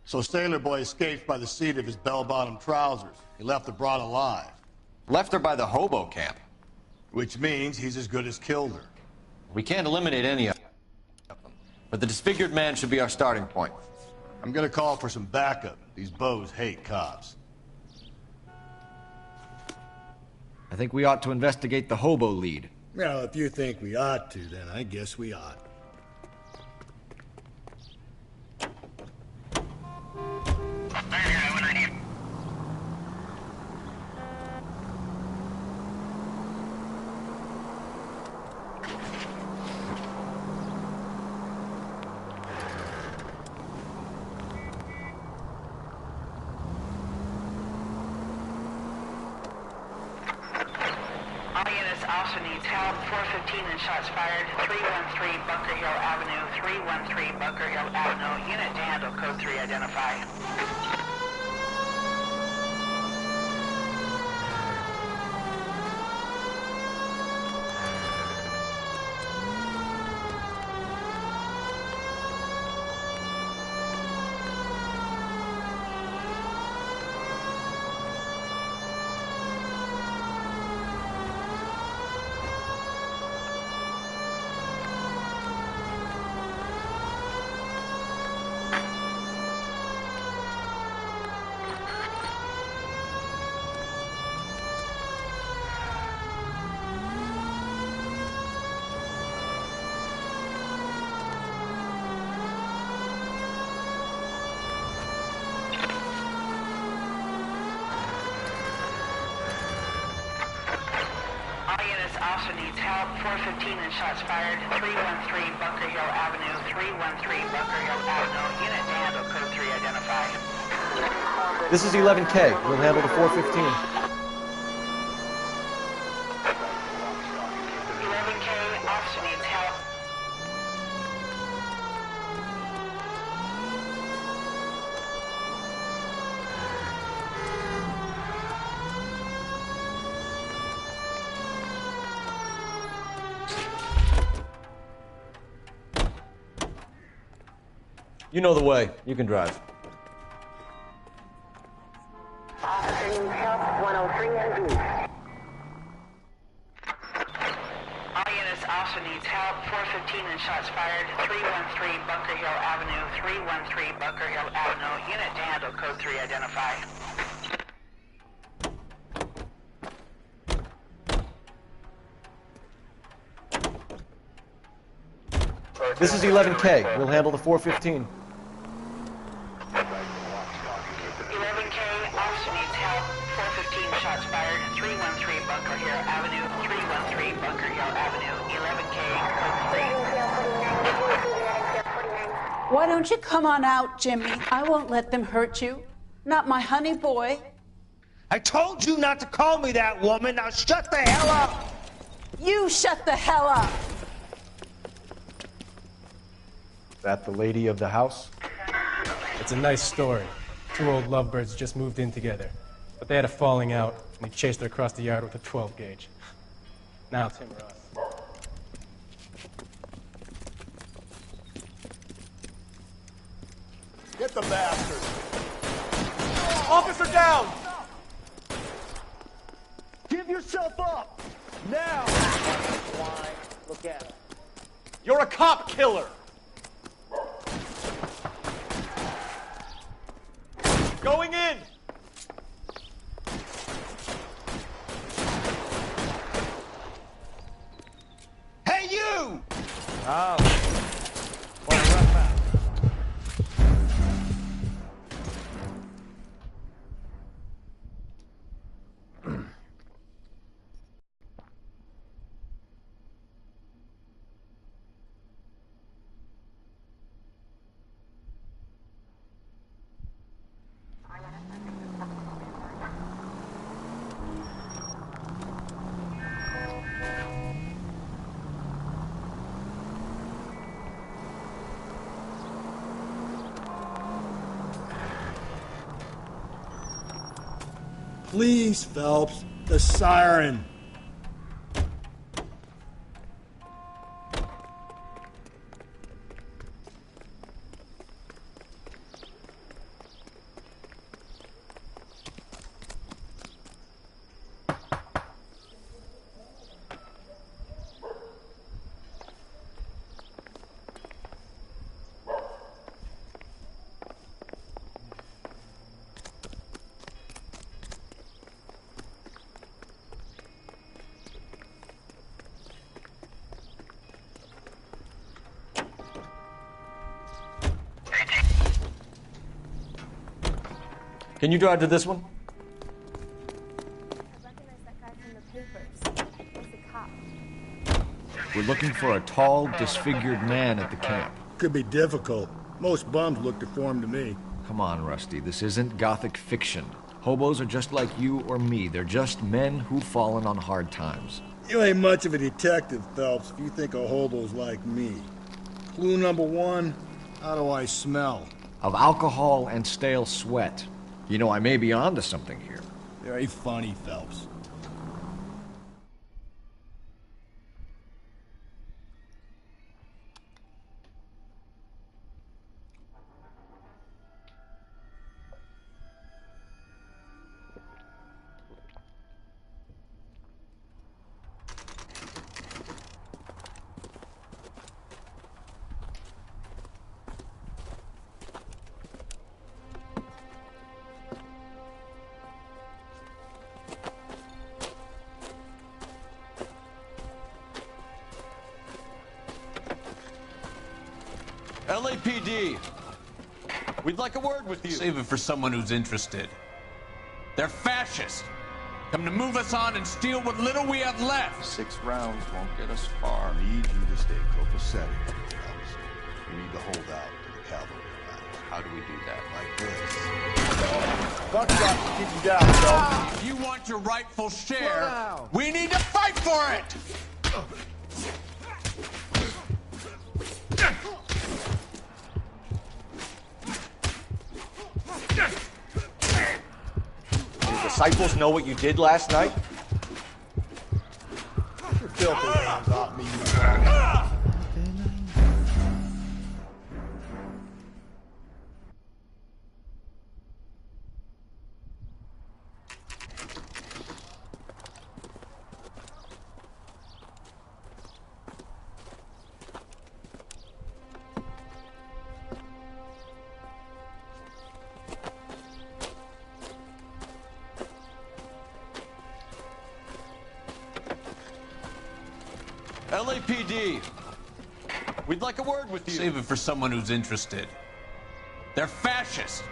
So Sailor Boy escapes by the seat of his bell-bottom trousers. He left the broad alive. Left her by the hobo camp. Which means he's as good as killed her. We can't eliminate any of them, but the disfigured man should be our starting point. I'm gonna call for some backup. These bows hate cops. I think we ought to investigate the hobo lead. Well, if you think we ought to, then I guess we ought. Also needs help. 415 and shots fired. 313 Bunker Hill Avenue. 313 Bunker Hill Avenue. Unit to handle code 3 identify. Also needs help. 415 and shots fired. 313 Bunker Hill Avenue. 313 Bunker Hill Avenue. Unit to handle code 3 identify. This is 11K. We'll handle the 415. 11K also needs help. You know the way. You can drive. Officer needs help. 103 MD. All units also needs help. 415 and shots fired. 313 Bunker Hill Avenue. 313 Bunker Hill Avenue. Unit to handle code 3 identify. This is 11K. We'll handle the 415. 11K also needs help. 415 shots fired. 313 Bunker Hill Avenue. 313 Bunker Hill Avenue. 11K code 3. Why don't you come on out, Jimmy? I won't let them hurt you. Not my honey boy. I told you not to call me that, woman. Now shut the hell up. You shut the hell up. That the lady of the house? It's a nice story. Two old lovebirds just moved in together. But they had a falling out, and he chased her across the yard with a 12 gauge. Now it's him or us. Get the bastard! Officer down! Give yourself up! Now! Look at him. You're a cop killer! Going in! Hey, you! Oh. Please, Phelps, the siren. Can you drive to this one? I recognize that guy from the papers. He's a cop. We're looking for a tall, disfigured man at the camp. Could be difficult. Most bums look deformed to me. Come on, Rusty, this isn't gothic fiction. Hobos are just like you or me. They're just men who've fallen on hard times. You ain't much of a detective, Phelps, if you think a hobo's like me. Clue number one, how do I smell? Of alcohol and stale sweat. You know, I may be onto something here. Very funny, Phelps. LAPD, we'd like a word with you. Save it for someone who's interested. They're fascists. Come to move us on and steal what little we have left. 6 rounds won't get us far. I need you to stay copacetic, Phelps. You need to hold out to the cavalry rounds. How do we do that? Like this. Buckshot to keep you down, Phelps. If you want your rightful share, we need to fight for it! Disciples know what you did last night? Get your filthy hands off me, you LAPD, we'd like a word with you. Save it for someone who's interested. They're fascists.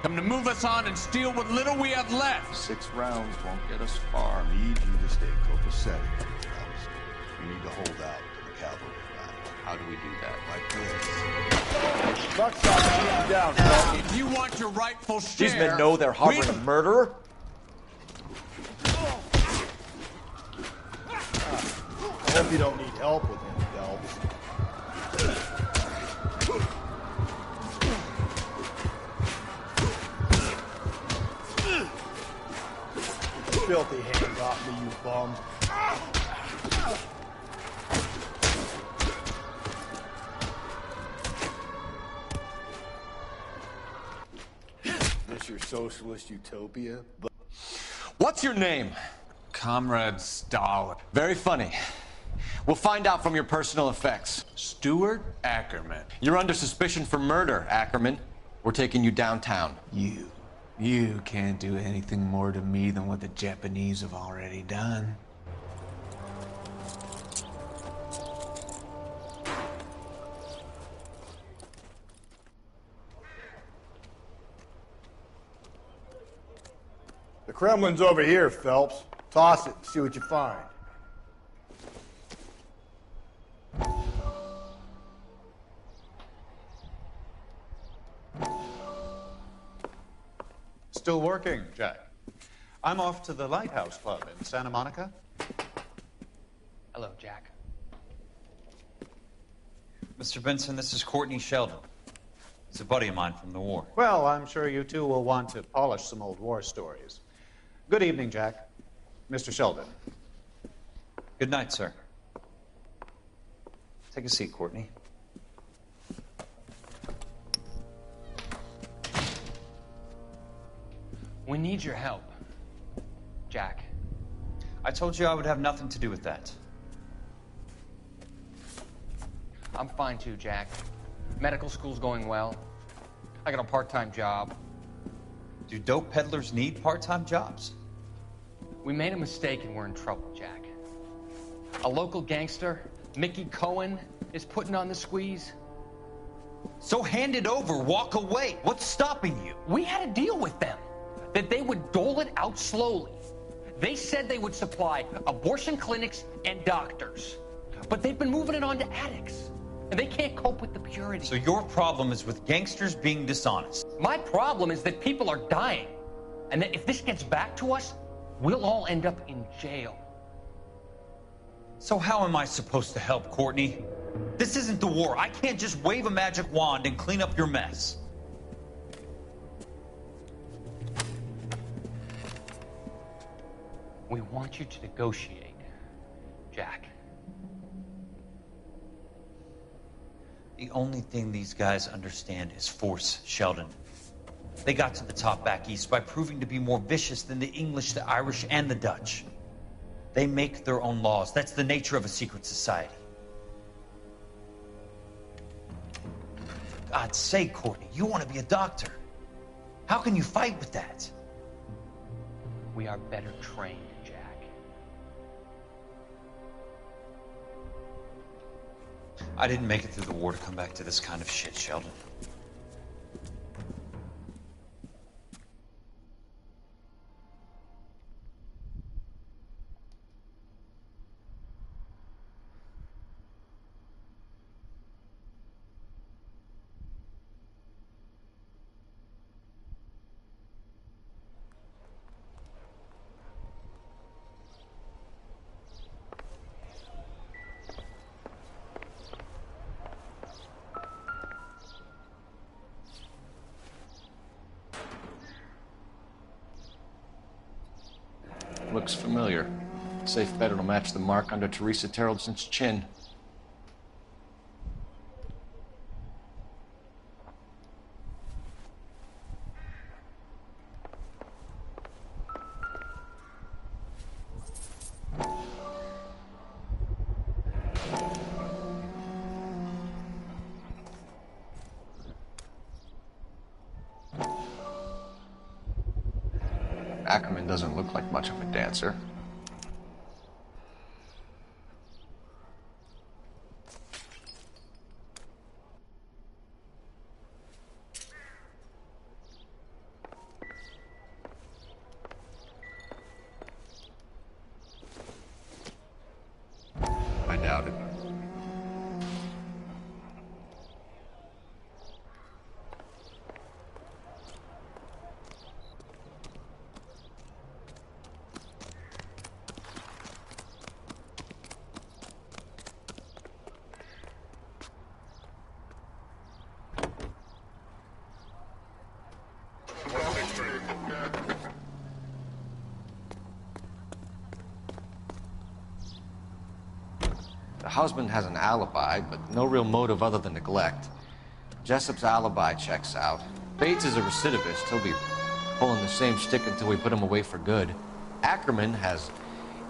Come to move us on and steal what little we have left. 6 rounds won't get us far. I need you to stay copacetic, Phelps. You need to hold out to the cavalry rounds. How do we do that? Like this. buckshot to keep you down, Phelps. If you want your rightful share... These men know they're harboring a murderer? I hope you don't need help with him, Phelps. Filthy hands off me, you bum. This your socialist utopia? What's your name? Comrade Stalin. Very funny. We'll find out from your personal effects. Stuart Ackerman. You're under suspicion for murder, Ackerman. We're taking you downtown. You can't do anything more to me than what the Japanese have already done. The Kremlin's over here, Phelps. Toss it and see what you find. Still working, Jack. I'm off to the Lighthouse Club in Santa Monica. Hello, Jack. Mr. Benson, this is Courtney Sheldon. He's a buddy of mine from the war. Well, I'm sure you two will want to polish some old war stories. Good evening, Jack. Mr. Sheldon. Good night, sir. Take a seat, Courtney. We need your help, Jack. I told you I would have nothing to do with that. I'm fine too, Jack. Medical school's going well. I got a part-time job. Do dope peddlers need part-time jobs? We made a mistake and we're in trouble, Jack. A local gangster, Mickey Cohen, is putting on the squeeze. So hand it over, walk away. What's stopping you? We had a deal with them. that they would dole it out slowly. They said they would supply abortion clinics and doctors. But they've been moving it on to addicts. And they can't cope with the purity. So your problem is with gangsters being dishonest? My problem is that people are dying. And that if this gets back to us, we'll all end up in jail. So how am I supposed to help, Courtney? This isn't the war. I can't just wave a magic wand and clean up your mess. We want you to negotiate, Jack. The only thing these guys understand is force, Sheldon. They got to the top back east by proving to be more vicious than the English, the Irish, and the Dutch. They make their own laws. That's the nature of a secret society. For God's sake, Courtney, you want to be a doctor. How can you fight with that? We are better trained, Jack. I didn't make it through the war to come back to this kind of shit, Sheldon. Looks familiar. Safe bet it'll match the mark under Teresa Terreldson's chin. Ackerman doesn't look like much of a dancer. I doubt it. The husband has an alibi, but no real motive other than neglect. Jessup's alibi checks out. Bates is a recidivist. He'll be pulling the same shtick until we put him away for good. Ackerman has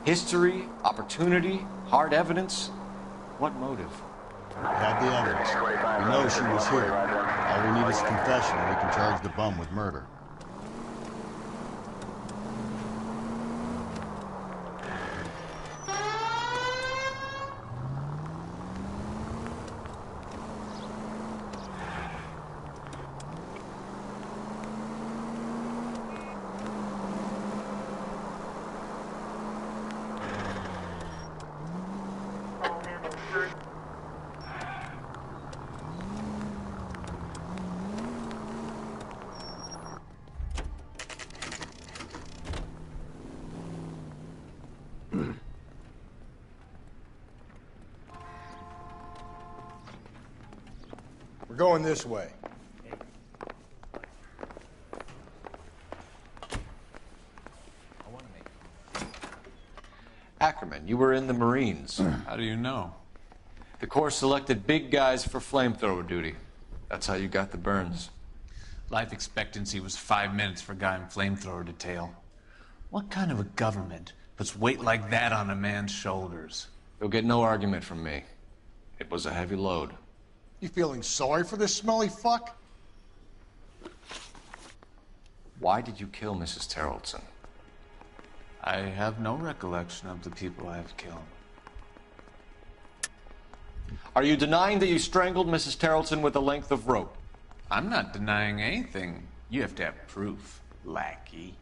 history, opportunity, hard evidence. What motive? We have the evidence. We know she was here. All we need is a confession, and we can charge the bum with murder. We're going this way. Ackerman, you were in the Marines. How do you know? The Corps selected big guys for flamethrower duty. That's how you got the burns. Life expectancy was 5 minutes for a guy in flamethrower detail. What kind of a government puts weight like that on a man's shoulders? You'll get no argument from me. It was a heavy load. You feeling sorry for this smelly fuck? Why did you kill Mrs. Terreldson? I have no recollection of the people I have killed. Are you denying that you strangled Mrs. Terreldson with a length of rope? I'm not denying anything. You have to have proof. lackey.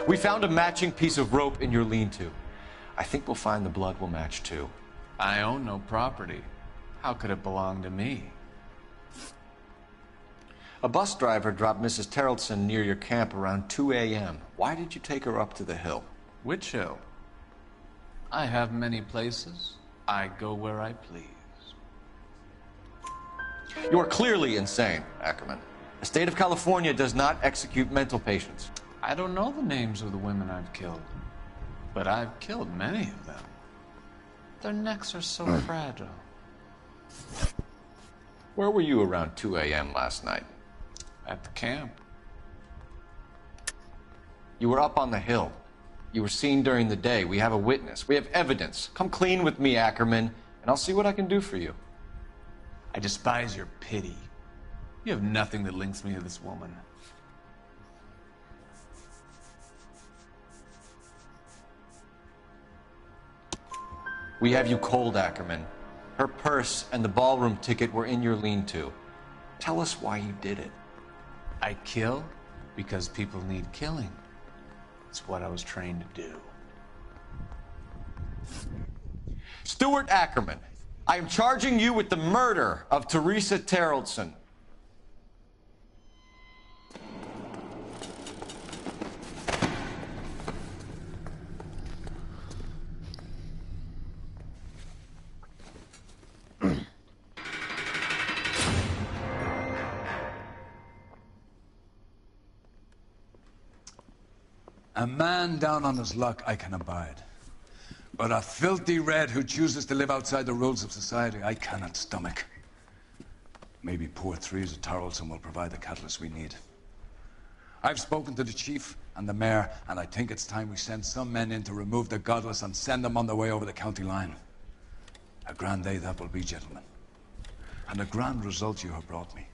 We found a matching piece of rope in your lean-to. I think we'll find the blood will match too. I own no property. How could it belong to me? A bus driver dropped Mrs. Terrelson near your camp around 2 a.m. Why did you take her up to the hill? Which hill? I have many places. I go where I please. You are clearly insane, Ackerman. The state of California does not execute mental patients. I don't know the names of the women I've killed, but I've killed many of them. Their necks are so fragile. Where were you around 2 a.m. last night? At the camp. You were up on the hill. You were seen during the day. We have a witness. We have evidence. Come clean with me, Ackerman, and I'll see what I can do for you. I despise your pity. You have nothing that links me to this woman. We have you cold, Ackerman. Her purse and the ballroom ticket were in your lean-to. Tell us why you did it. I kill because people need killing. It's what I was trained to do. Stuart Ackerman, I am charging you with the murder of Teresa Terrelson. A man down on his luck I can abide. But a filthy red who chooses to live outside the rules of society I cannot stomach. Maybe poor Teresa Terrelson will provide the catalyst we need. I've spoken to the chief and the mayor, and I think it's time we send some men in to remove the godless and send them on their way over the county line. A grand day that will be, gentlemen. And a grand result you have brought me.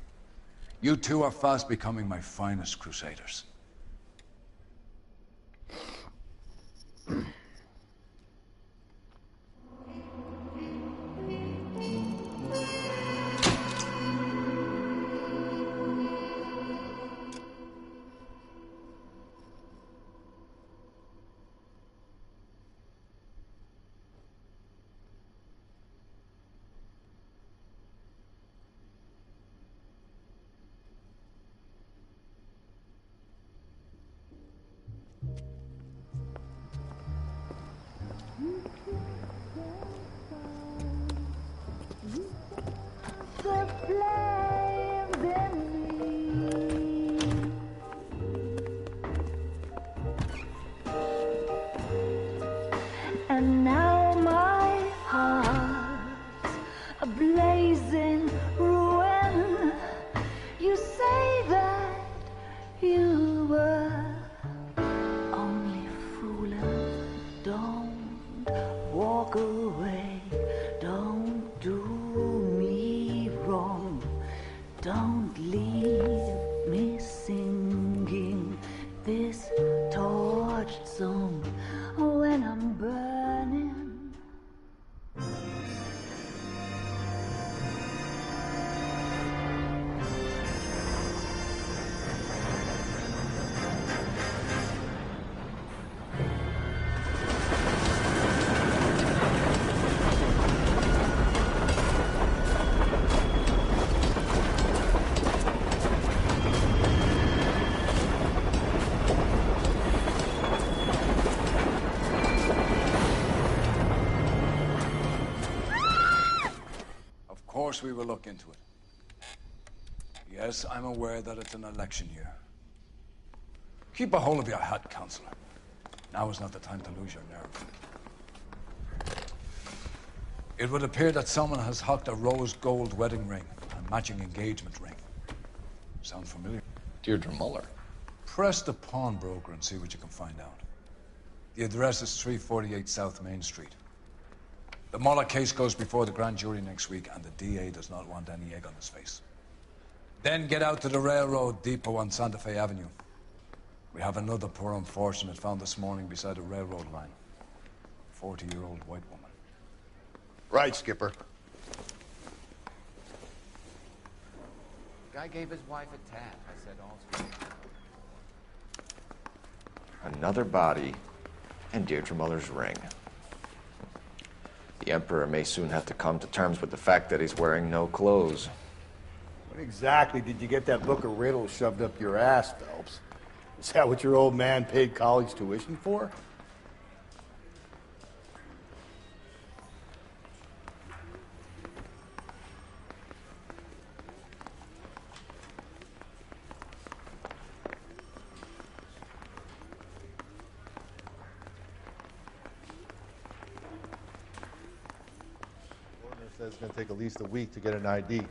You two are fast becoming my finest crusaders. And now my heart's a blazing ruin. You say that you were only fooling. Don't walk away. Don't do me wrong. Don't leave me singing this torched song when I'm burning. Of course we will look into it. Yes, I'm aware that it's an election year. Keep a hold of your hat, Counselor. Now is not the time to lose your nerve. It would appear that someone has hocked a rose gold wedding ring and matching engagement ring. Sound familiar? Deirdre Muller. Press the pawnbroker and see what you can find out. The address is 348 South Main Street. The Muller case goes before the grand jury next week, and the DA does not want any egg on his face. Then get out to the railroad depot on Santa Fe Avenue. We have another poor unfortunate found this morning beside a railroad line. 40-year-old white woman. Right, Skipper. Guy gave his wife a tap. I said all's good. Another body and Deirdre Muller's ring. The Emperor may soon have to come to terms with the fact that he's wearing no clothes. When exactly did you get that book of riddles shoved up your ass, Phelps? Is that what your old man paid college tuition for? Says it's going to take at least a week to get an ID.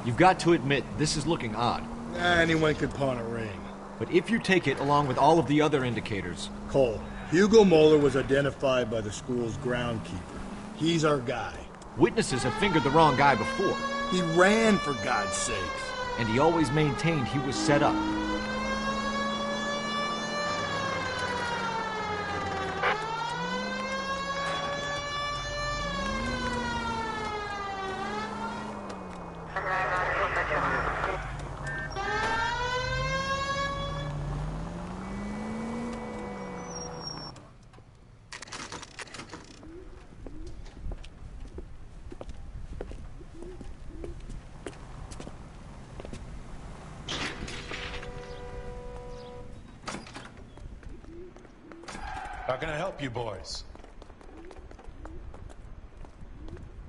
You've got to admit, this is looking odd. Anyone could pawn a ring. But if you take it along with all of the other indicators... Cole, Hugo Moeller was identified by the school's groundkeeper. He's our guy. Witnesses have fingered the wrong guy before. He ran, for God's sakes. And he always maintained he was set up. How can I help you boys?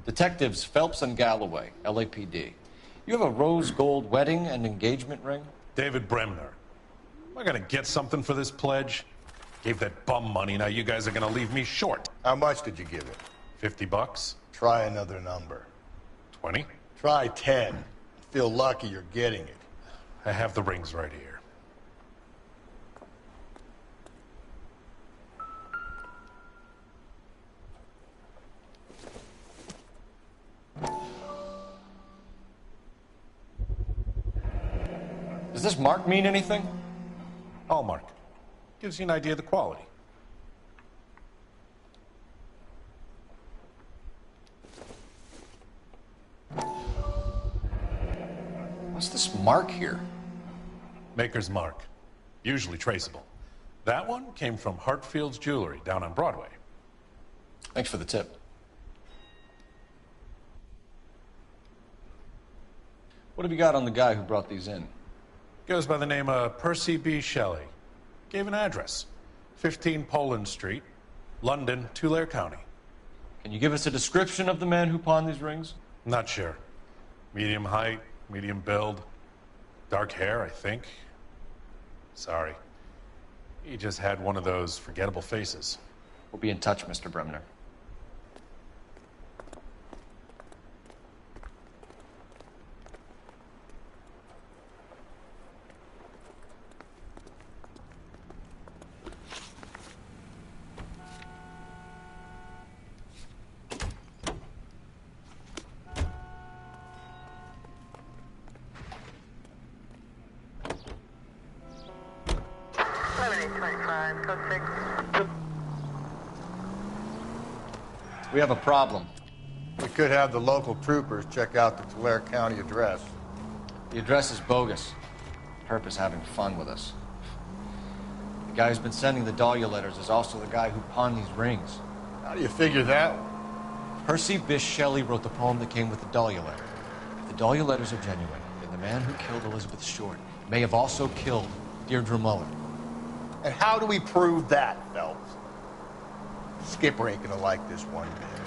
Detectives Phelps and Galloway, LAPD. You have a rose gold wedding and engagement ring? David Bremner. Am I gonna get something for this pledge? Gave that bum money, now you guys are gonna leave me short. How much did you give it? $50? Try another number. 20? Try 10. Feel lucky you're getting it. I have the rings right here. Does this mark mean anything? Hallmark. Gives you an idea of the quality. What's this mark here? Maker's mark. Usually traceable. That one came from Hartfield's Jewelry down on Broadway. Thanks for the tip. What have you got on the guy who brought these in? Goes by the name of Percy B. Shelley. Gave an address. 15 Poland Street, London, Tulare County. Can you give us a description of the man who pawned these rings? Not sure. Medium height, medium build. Dark hair, I think. Sorry. He just had one of those forgettable faces. We'll be in touch, Mr. Bremner. We have a problem. We could have the local troopers check out the Tulare County address. The address is bogus. Herp is having fun with us. The guy who's been sending the Dahlia letters is also the guy who pawned these rings. How do you figure that? Percy Bysshe Shelley wrote the poem that came with the Dahlia letter. If the Dahlia letters are genuine, then the man who killed Elizabeth Short may have also killed Deirdre Muller. And how do we prove that, Phelps? Skipper ain't gonna like this one bit.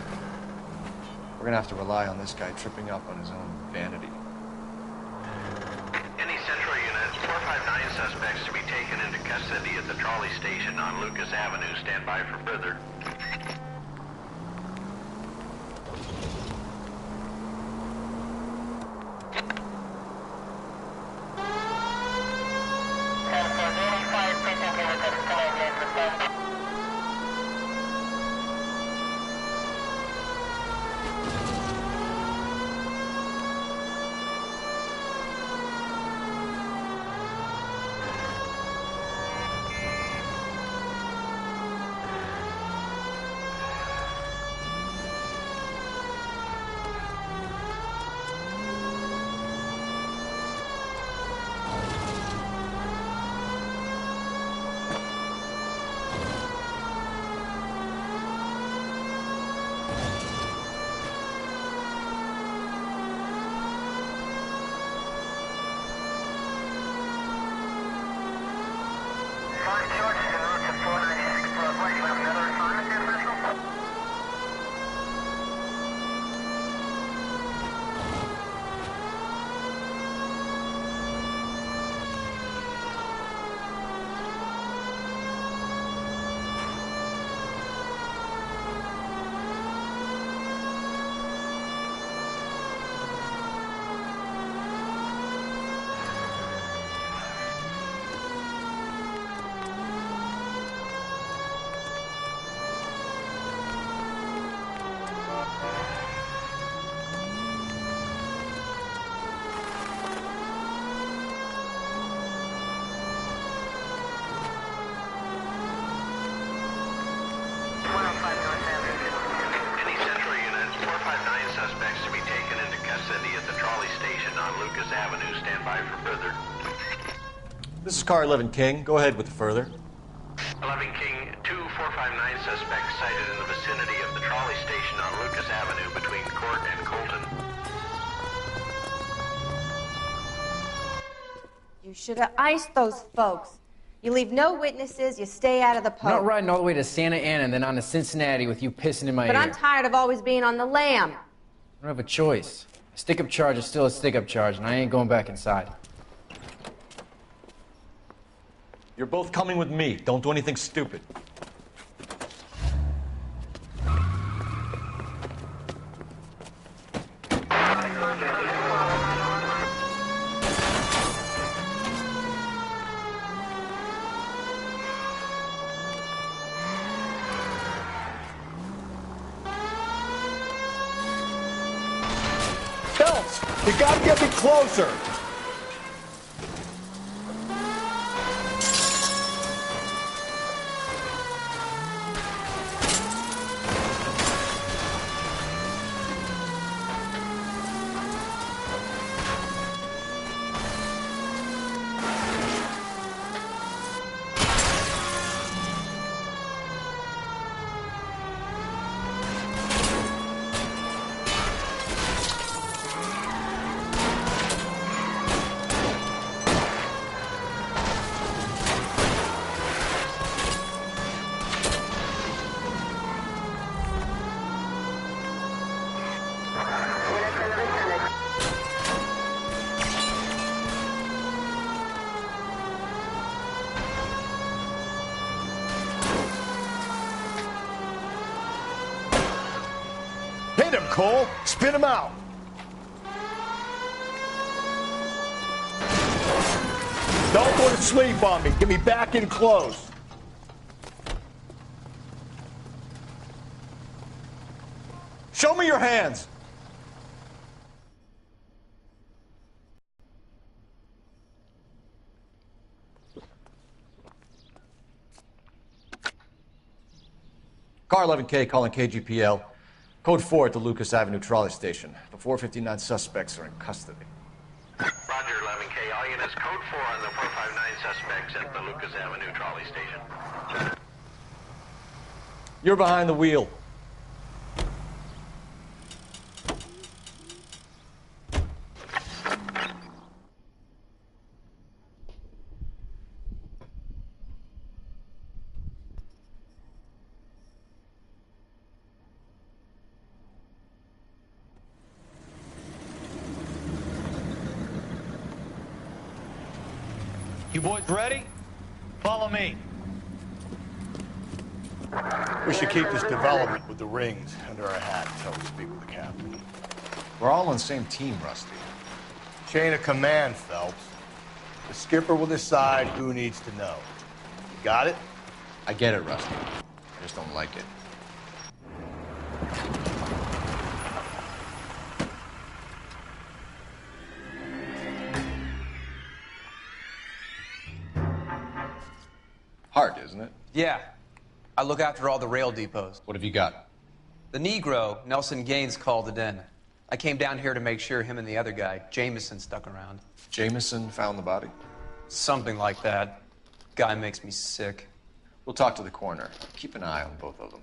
We're gonna have to rely on this guy tripping up on his own vanity. Any central units, 459 suspects to be taken into custody at the trolley station on Lucas Avenue. Stand by for further. Lucas Avenue. Stand by for further. This is car 11 King. Go ahead with the further. 11 King, 2459 suspects sighted in the vicinity of the trolley station on Lucas Avenue between Court and Colton. You should have iced those folks. You leave no witnesses, you stay out of the I'm post. not riding all the way to Santa Ana and then on to Cincinnati with you pissing in my But ear. I'm tired of always being on the lam. I don't have a choice. A stick-up charge is still a stick-up charge, and I ain't going back inside. You're both coming with me. Don't do anything stupid. Phelps, you gotta get me closer. Hit him, Cole. Spin him out. Don't go to sleep on me. Get me back in close. Show me your hands. Car 11K calling KGPL. Code 4 at the Lucas Avenue trolley station. The 459 suspects are in custody. Roger, 11K. All units, code 4 on the 459 suspects at the Lucas Avenue trolley station. You're behind the wheel. You boys ready? Follow me. We should keep this development with the rings under our hat until we speak with the captain. We're all on the same team, Rusty. Chain of command, Phelps. The skipper will decide who needs to know. You got it? I get it, Rusty. I just don't like it. Hard, isn't it? Yeah. I look after all the rail depots. What have you got? The Negro, Nelson Gaines, called it in. I came down here to make sure him and the other guy, Jameson, stuck around. Jameson found the body? Something like that. Guy makes me sick. We'll talk to the coroner. Keep an eye on both of them.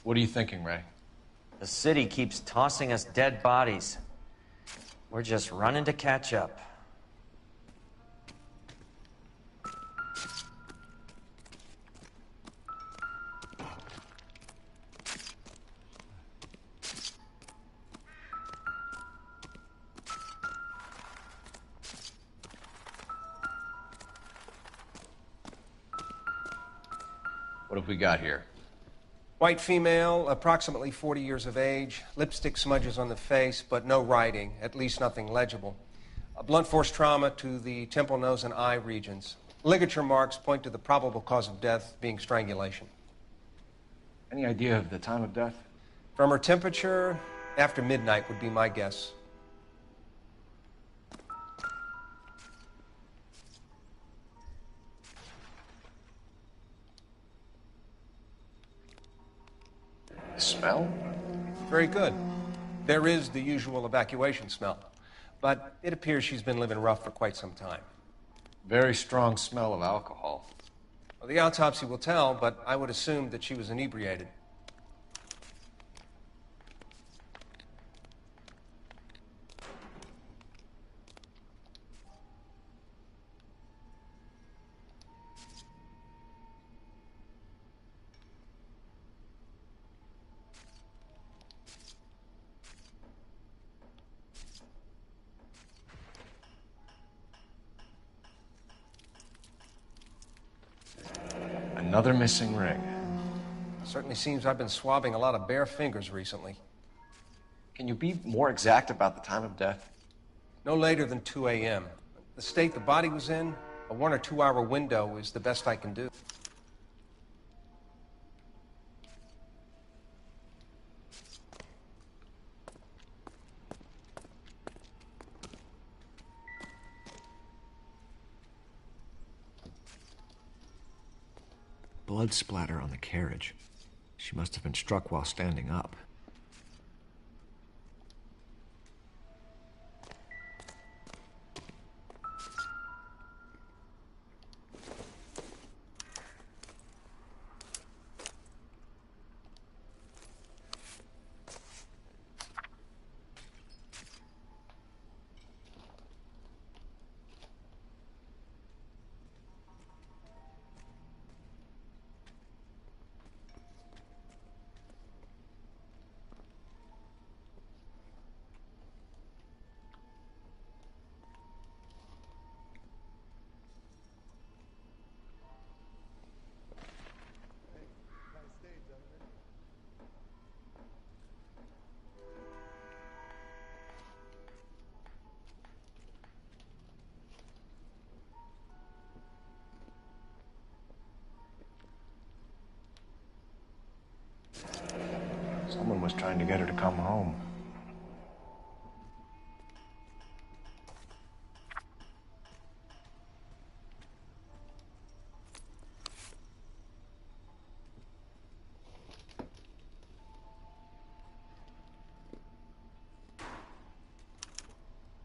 What are you thinking, Ray? The city keeps tossing us dead bodies. We're just running to catch up. What have we got here? White female, approximately 40 years of age, lipstick smudges on the face, but no writing, at least nothing legible. A blunt force trauma to the temple, nose, and eye regions. Ligature marks point to the probable cause of death being strangulation. Any idea of the time of death? From her temperature, after midnight would be my guess. smell? Very good. There is the usual evacuation smell, but it appears she's been living rough for quite some time. Very strong smell of alcohol. Well, the autopsy will tell, but I would assume that she was inebriated. Another missing ring. Certainly seems I've been swabbing a lot of bare fingers recently. Can you be more exact about the time of death? No later than 2 a.m. The state the body was in, a 1 or 2 hour window is the best I can do. Blood splatter on the carriage. She must have been struck while standing up. Someone was trying to get her to come home.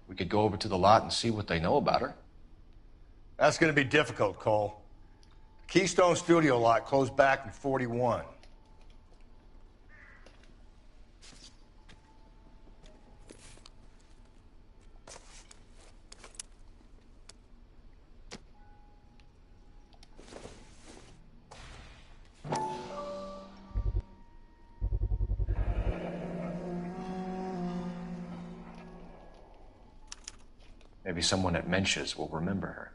We could go over to the lot and see what they know about her. That's going to be difficult, Cole. Keystone Studio lot closed back in 41. Maybe someone at Mensch's will remember her.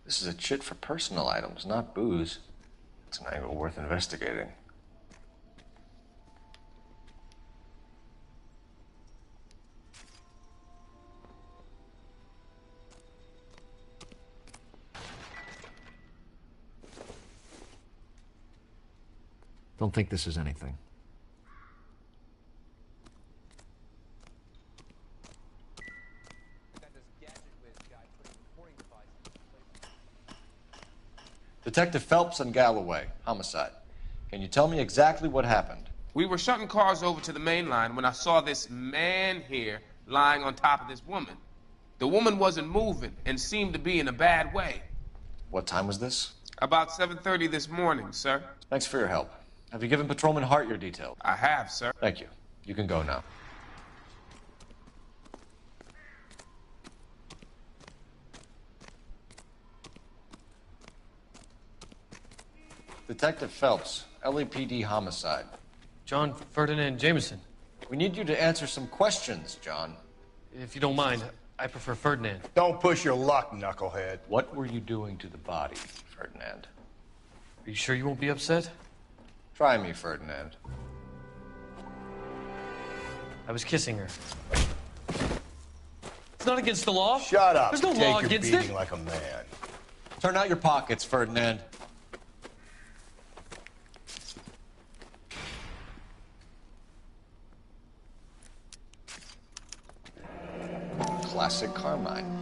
This is a chit for personal items, not booze. It's an angle worth investigating. Don't think this is anything. Detective Phelps and Galloway, homicide. Can you tell me exactly what happened? We were shutting cars over to the main line when I saw this man here lying on top of this woman. The woman wasn't moving and seemed to be in a bad way. What time was this? About 7:30 this morning, sir. Thanks for your help. Have you given Patrolman Hart your details? I have, sir. Thank you. You can go now. Detective Phelps, LAPD homicide. John Ferdinand Jameson. We need you to answer some questions, John. If you don't mind, I prefer Ferdinand. Don't push your luck, knucklehead. What were you doing to the body, Ferdinand? Are you sure you won't be upset? Try me, Ferdinand. I was kissing her. It's not against the law. Shut up. There's no Take law your against beating it. like a man. Turn out your pockets, Ferdinand. Classic Carmine.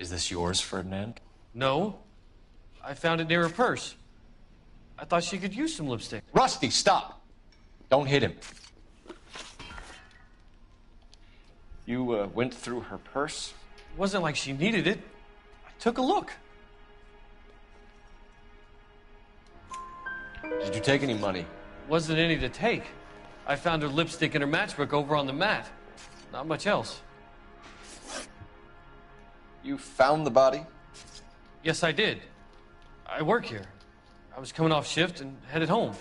Is this yours, Ferdinand? No. I found it near her purse. I thought she could use some lipstick. Rusty, stop. Don't hit him. You went through her purse? It wasn't like she needed it. I took a look. Did you take any money? Wasn't any to take. I found her lipstick and her matchbook over on the mat. Not much else. You found the body? Yes, I did. I work here. I was coming off shift and headed home.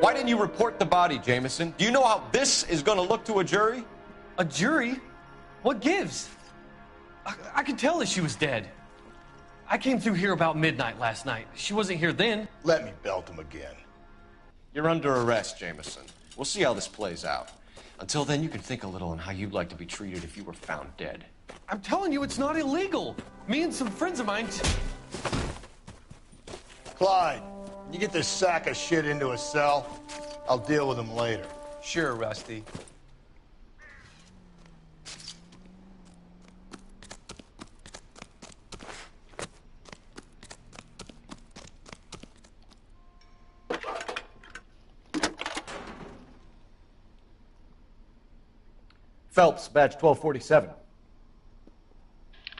Why didn't you report the body, Jameson? Do you know how this is going to look to a jury? A jury? What gives? I could tell that she was dead. I came through here about midnight last night. She wasn't here then. Let me belt him again. You're under arrest, Jameson. We'll see how this plays out. Until then, you can think a little on how you'd like to be treated if you were found dead. I'm telling you, it's not illegal. Me and some friends of mine... Clyde, you get this sack of shit into a cell? I'll deal with him later. Sure, Rusty. Phelps, badge 1247.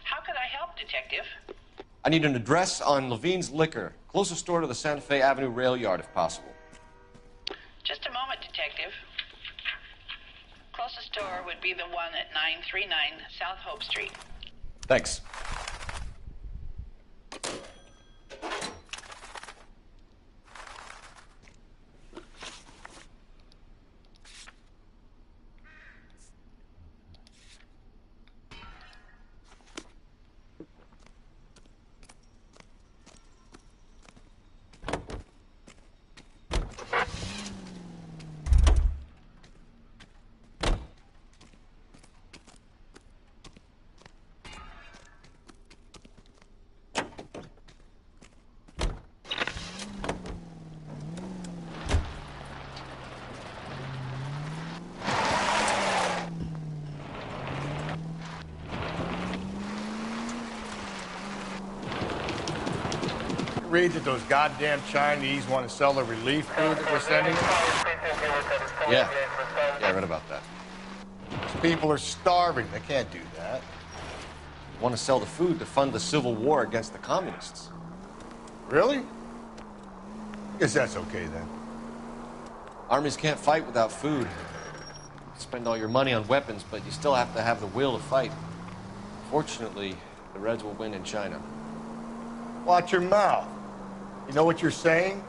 How could I help, Detective? I need an address on Levine's Liquor. Closest store to the Santa Fe Avenue rail yard, if possible. Just a moment, Detective. Closest store would be the one at 939 South Hope Street. Thanks. Read that those goddamn Chinese want to sell the relief food that we're sending them? Yeah, I read about that. These people are starving. They can't do that. Want to sell the food to fund the civil war against the communists. Really? Guess that's okay then. Armies can't fight without food. You spend all your money on weapons, but you still have to have the will to fight. Fortunately, the Reds will win in China. Watch your mouth. You know what you're saying?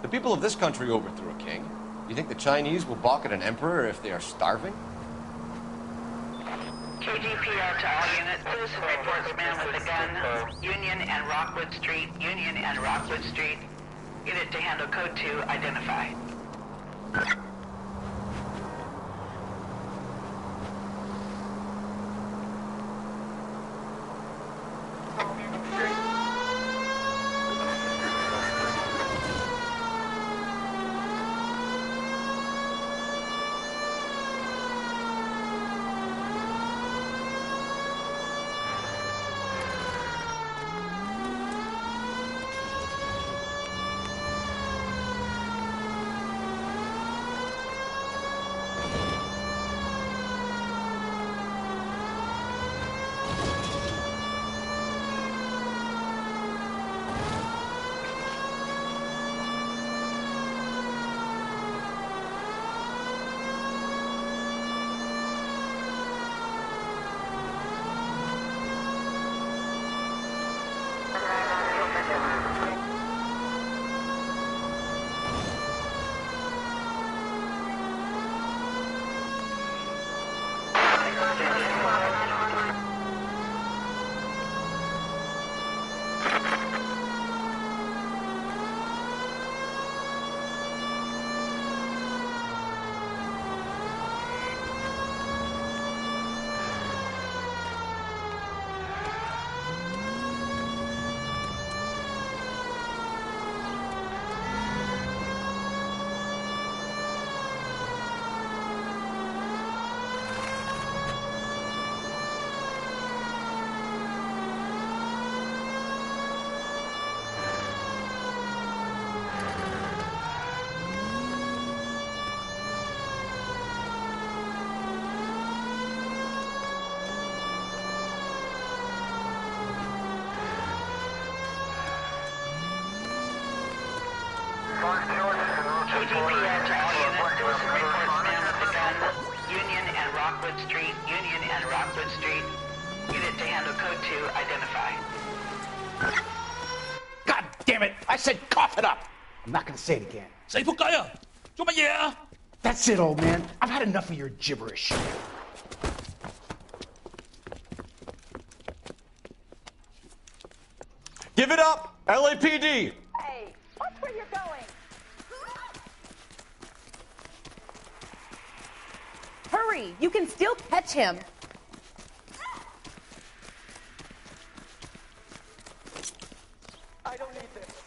The people of this country overthrew a king. You think the Chinese will balk at an emperor if they are starving? KGPL to all units. Citizen reports man with a gun. Union and Rockwood Street. Union and Rockwood Street. Unit to handle code 2. Identify. Rockwood Street, Union and Rockwood Street. Unit to handle code 2, identify. God damn it! I said cough it up! I'm not gonna say it again. Say 仆街啊！做乜嘢啊？ That's it, old man. I've had enough of your gibberish. Give it up! LAPD! Hey, watch where you're going. Hurry! You can still catch him. I don't need this.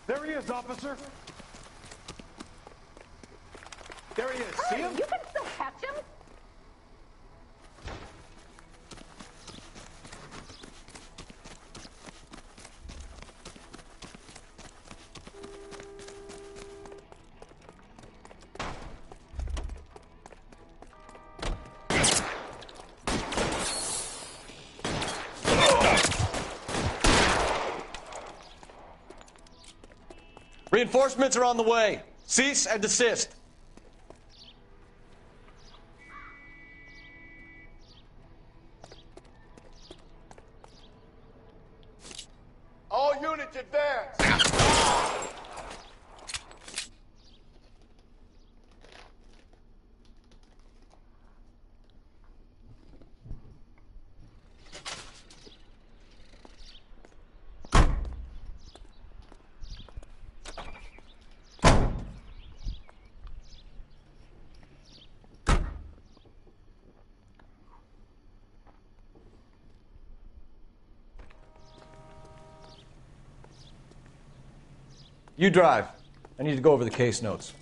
There he is, officer. There he is. Hurry, See him? you can still catch him. Reinforcements are on the way. Cease and desist. All units advance. You drive. I need to go over the case notes.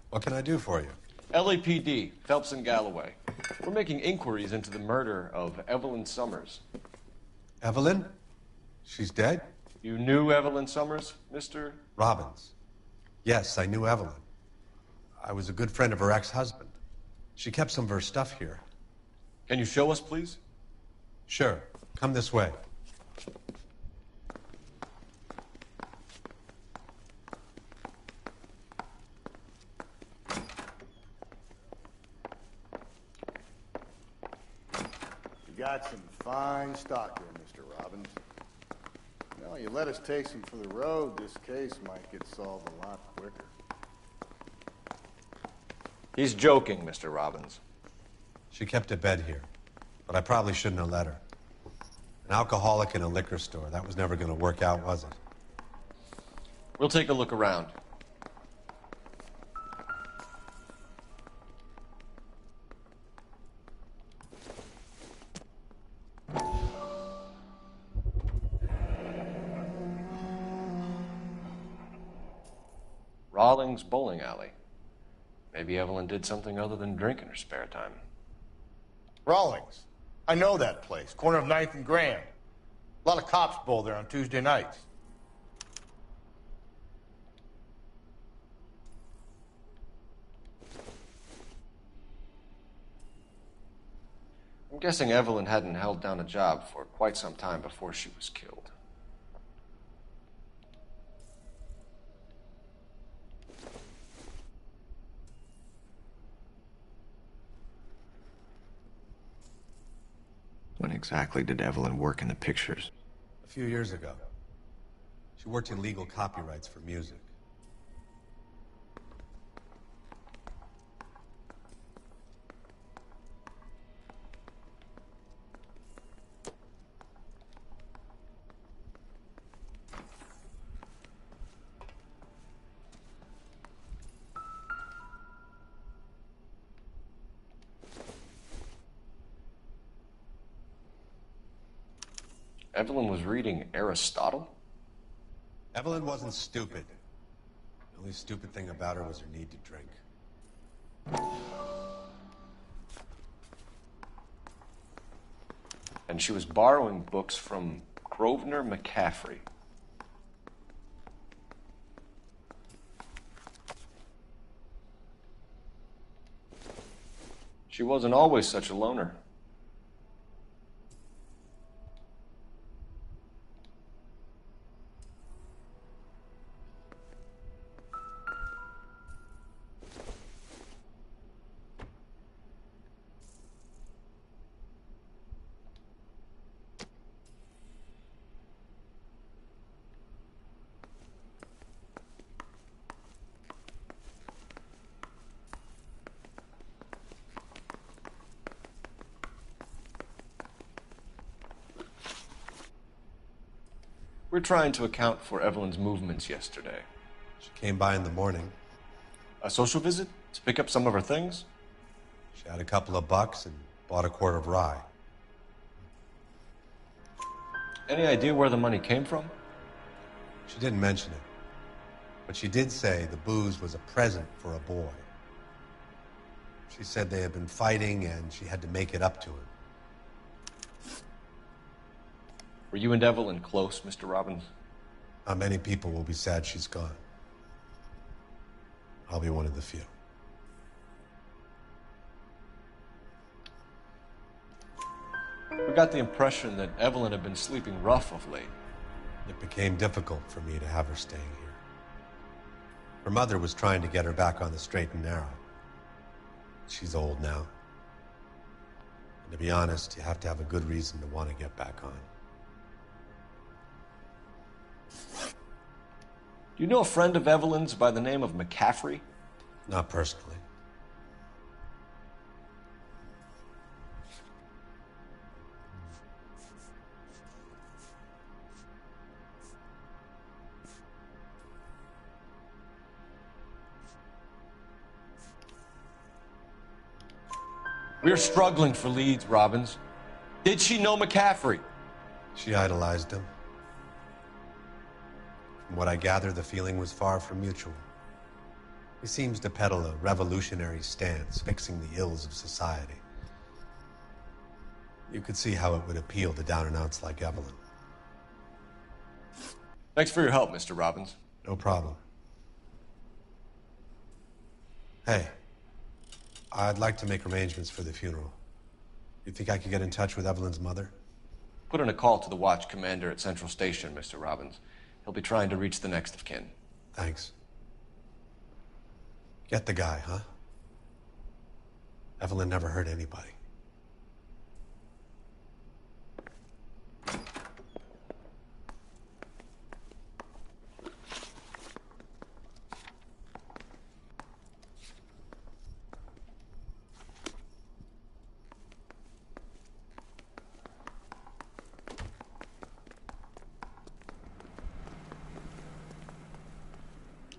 What can I do for you? LAPD, Phelps and Galloway. We're making inquiries into the murder of Evelyn Summers. Evelyn? She's dead? You knew Evelyn Summers, Mr. Robbins. Yes, I knew Evelyn. I was a good friend of her ex-husband. She kept some of her stuff here. Can you show us, please? Sure. Come this way. You got some fine stock there, Mr. Robbins. Well, you let us take some for the road, this case might get solved a lot quicker. He's joking, Mr. Robbins. She kept a bed here, but I probably shouldn't have let her. An alcoholic in a liquor store. That was never going to work out, was it? We'll take a look around. Rawlings Bowling Alley. Maybe Evelyn did something other than drink in her spare time. Rawlings. I know that place. Corner of 9th and Grand. A lot of cops bowl there on Tuesday nights. I'm guessing Evelyn hadn't held down a job for quite some time before she was killed. When exactly did Evelyn work in the pictures? A few years ago. She worked in legal copyrights for music. Evelyn was reading Aristotle? Evelyn wasn't stupid. The only stupid thing about her was her need to drink. And she was borrowing books from Grosvenor McCaffrey. She wasn't always such a loner. We're trying to account for Evelyn's movements yesterday. She came by in the morning. A social visit? To pick up some of her things? She had a couple of bucks and bought a quart of rye. Any idea where the money came from? She didn't mention it. But she did say the booze was a present for a boy. She said they had been fighting and she had to make it up to him. Were you and Evelyn close, Mr. Robbins? Not many people will be sad she's gone. I'll be one of the few. We got the impression that Evelyn had been sleeping rough of late. It became difficult for me to have her staying here. Her mother was trying to get her back on the straight and narrow. She's old now. And to be honest, you have to have a good reason to want to get back on. Do you know a friend of Evelyn's by the name of McCaffrey? Not personally. We're struggling for leads, Robbins. Did she know McCaffrey? She idolized him. From what I gather, the feeling was far from mutual. He seems to peddle a revolutionary stance, fixing the ills of society. You could see how it would appeal to down-and-outs like Evelyn. Thanks for your help, Mr. Robbins. No problem. Hey, I'd like to make arrangements for the funeral. You think I could get in touch with Evelyn's mother? Put in a call to the watch commander at Central Station, Mr. Robbins. He'll be trying to reach the next of kin. Thanks. Get the guy, huh? Evelyn never hurt anybody.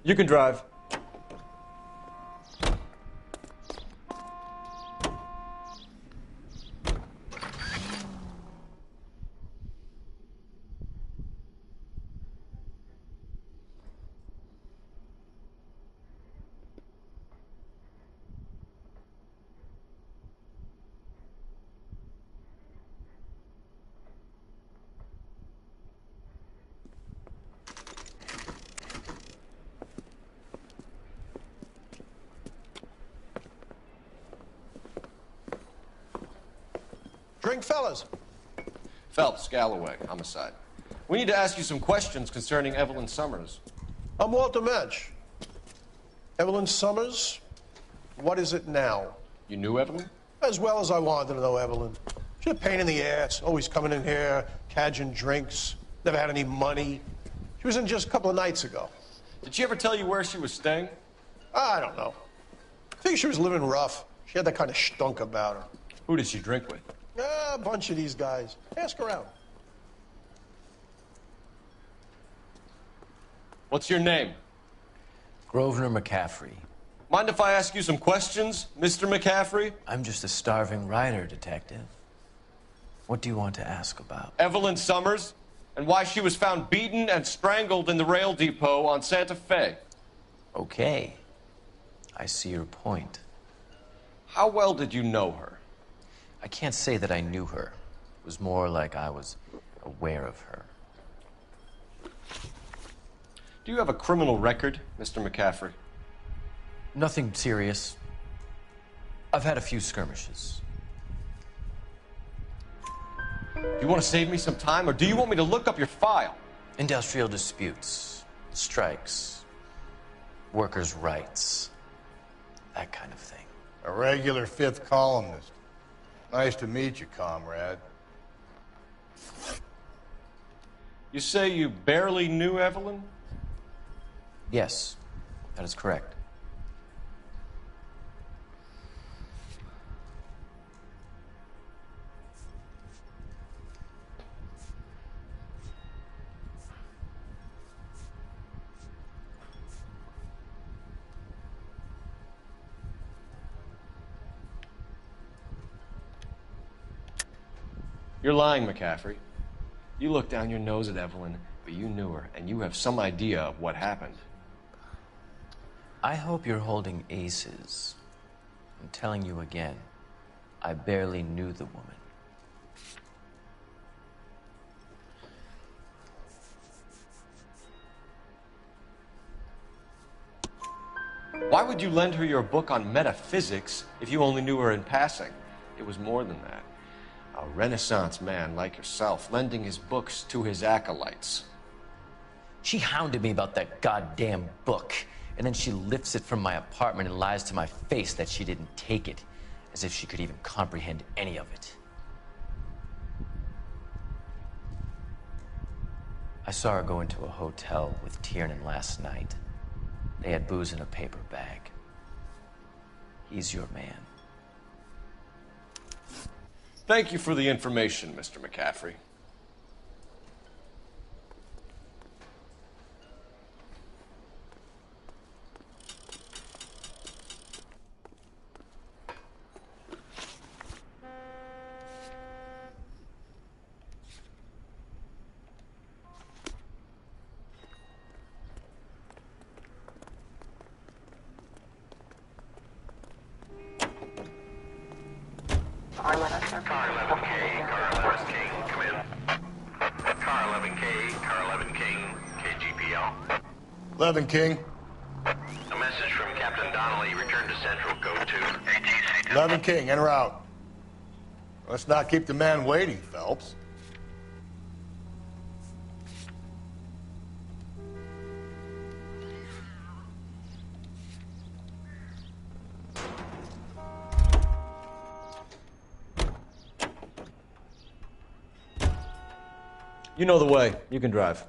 You can drive. Drink, fellas. Phelps, Galloway, homicide. We need to ask you some questions concerning Evelyn Summers. I'm Walter Mensch. Evelyn Summers, what is it now? You knew Evelyn? As well as I wanted to know Evelyn. She's a pain in the ass, always coming in here, cadging drinks, never had any money. She was in just a couple of nights ago. Did she ever tell you where she was staying? I don't know. I think she was living rough. She had that kind of stunk about her. Who did she drink with? A bunch of these guys. Ask around. What's your name? Grosvenor McCaffrey. Mind if I ask you some questions, Mr. McCaffrey? I'm just a starving writer, detective. What do you want to ask about? Evelyn Summers, and why she was found beaten and strangled in the rail depot on Santa Fe. Okay. I see your point. How well did you know her? I can't say that I knew her. It was more like I was aware of her. Do you have a criminal record, Mr. McCaffrey? Nothing serious. I've had a few skirmishes. Do you want to save me some time, or do you want me to look up your file? Industrial disputes, strikes, workers' rights, that kind of thing. A regular fifth columnist. Nice to meet you, comrade. You say you barely knew Evelyn? Yes, that is correct. You're lying, McCaffrey. You looked down your nose at Evelyn, but you knew her, and you have some idea of what happened. I hope you're holding aces. I'm telling you again, I barely knew the woman. Why would you lend her your book on metaphysics if you only knew her in passing? It was more than that. A Renaissance man like yourself, lending his books to his acolytes. She hounded me about that goddamn book, and then she lifts it from my apartment and lies to my face that she didn't take it, as if she could even comprehend any of it. I saw her go into a hotel with Tiernan last night. They had booze in a paper bag. He's your man. Thank you for the information, Mr. McCaffrey. Car 11K, Car 11 King, come in. Car 11K, Car 11 King, KGPL. 11 King. A message from Captain Donnelly, return to Central, code 2. ATC 11 King, en route. Let's not keep the man waiting, Phelps. You know the way. You can drive.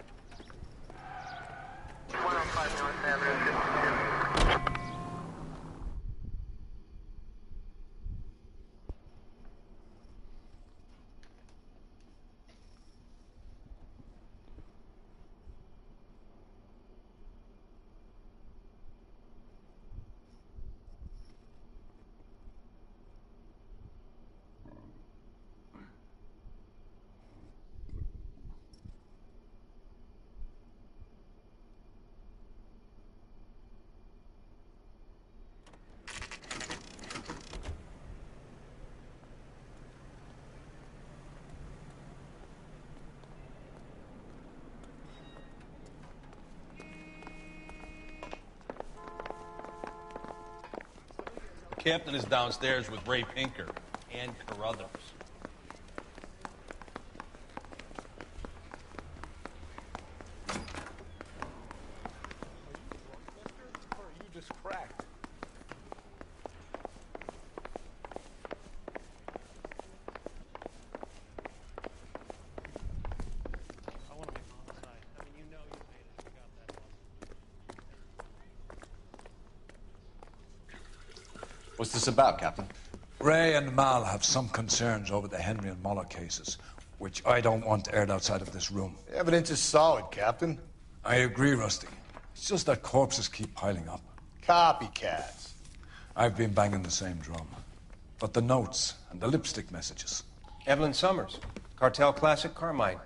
The captain is downstairs with Ray Pinker and Carruthers. You just cracked. What's this about, Captain? Ray and Mal have some concerns over the Henry and Muller cases, which I don't want aired outside of this room. The evidence is solid, Captain. I agree, Rusty. It's just that corpses keep piling up. Copycats. I've been banging the same drum. But the notes and the lipstick messages. Evelyn Summers, Cartel Classic Carmine.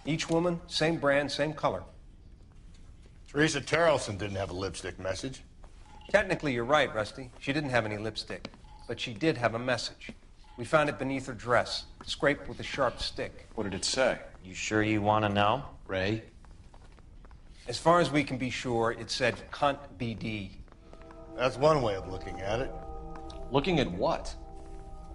Each woman, same brand, same color. Teresa Terrelson didn't have a lipstick message. Technically, you're right, Rusty. She didn't have any lipstick, but she did have a message. We found it beneath her dress, scraped with a sharp stick. What did it say? You sure you want to know? Ray? As far as we can be sure, it said cunt BD. That's one way of looking at it. Looking at what?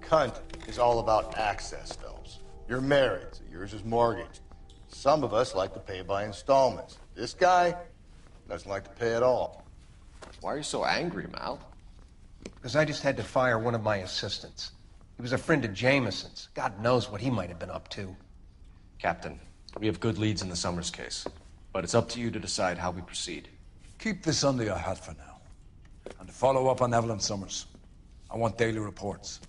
Cunt is all about access, Phelps. You're married, so yours is mortgaged. Some of us like to pay by installments. This guy doesn't like to pay at all. Why are you so angry, Mal? Because I just had to fire one of my assistants. He was a friend of Jameson's. God knows what he might have been up to. Captain, we have good leads in the Summers case, but it's up to you to decide how we proceed. Keep this under your hat for now. And to follow up on Evelyn Summers, I want daily reports.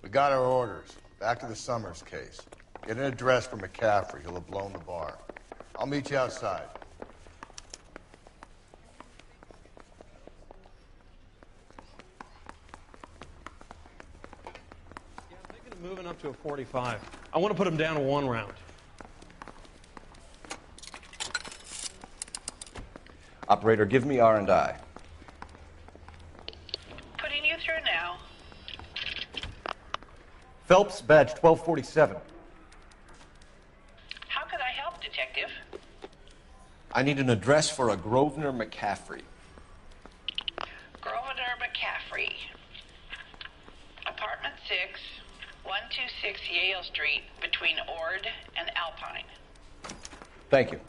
We got our orders. Back to the Summers case. Get an address for McCaffrey. He'll have blown the bar. I'll meet you outside. Yeah, I'm thinking of moving up to a 45. I want to put him down to 1 round. Operator, give me R&I. Putting you through now. Phelps, badge 1247. How could I help, Detective? I need an address for a Grosvenor McCaffrey. Grosvenor McCaffrey. Apartment 6, 126 Yale Street, between Ord and Alpine. Thank you.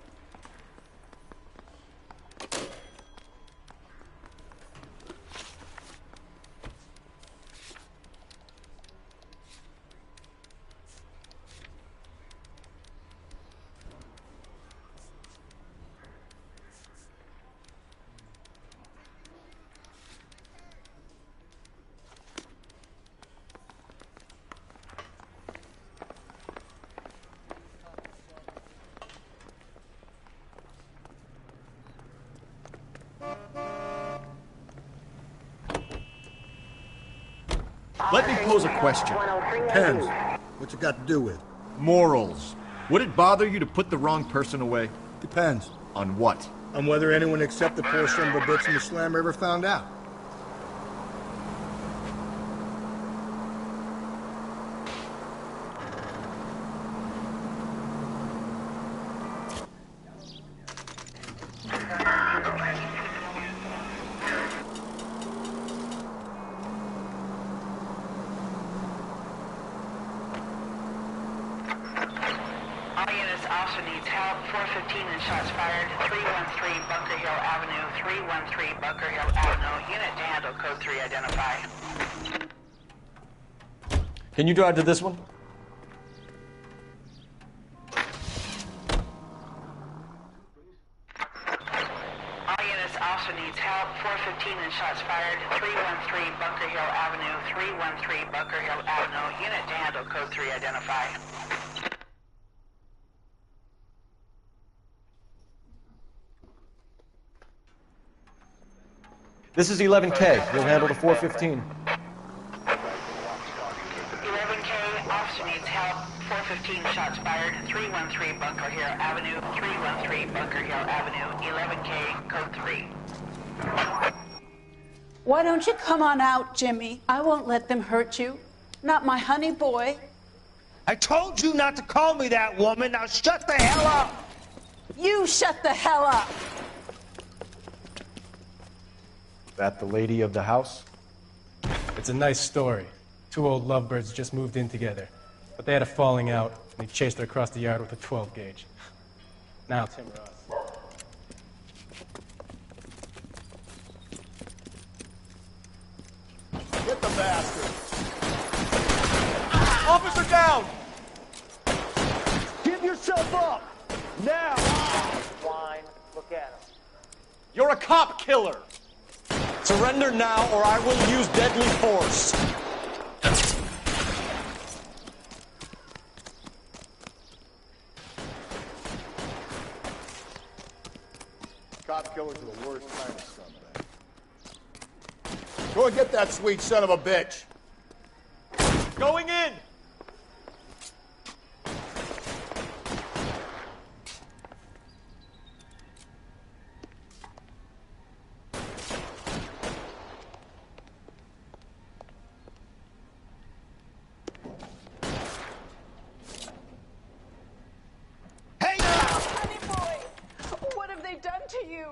Let me pose a question. Depends. What's it got to do with? Morals. Would it bother you to put the wrong person away? Depends. On what? On whether anyone except the poor son of a bitch in the slammer ever found out. All units also needs help. 415 and shots fired. 313 Bunker Hill Avenue. 313 Bunker Hill Avenue. Unit to handle code 3 identify. Can you drive to this one? All units also needs help. 415 and shots fired. 313 Bunker Hill Avenue. 313 Bunker Hill Avenue. Unit to handle code 3 identify. This is 11K. You'll handle the 415. 11K, officer needs help. 415 shots fired. 313 Bunker Hill Avenue. 313 Bunker Hill Avenue. 11K, code 3. Why don't you come on out, Jimmy? I won't let them hurt you. Not my honey boy. I told you not to call me that, woman. Now shut the hell up. You shut the hell up. That the lady of the house? It's a nice story. 2 old lovebirds just moved in together. But they had a falling out, and he chased her across the yard with a 12 gauge. Now it's him or us. Get the bastard! Officer down! Give yourself up! Now! Wine, look at him. You're a cop killer! Surrender now, or I will use deadly force. Cop killers are the worst kind of scumbag. Go and get that sweet son of a bitch. Going in! Honey boy, what have they done to you?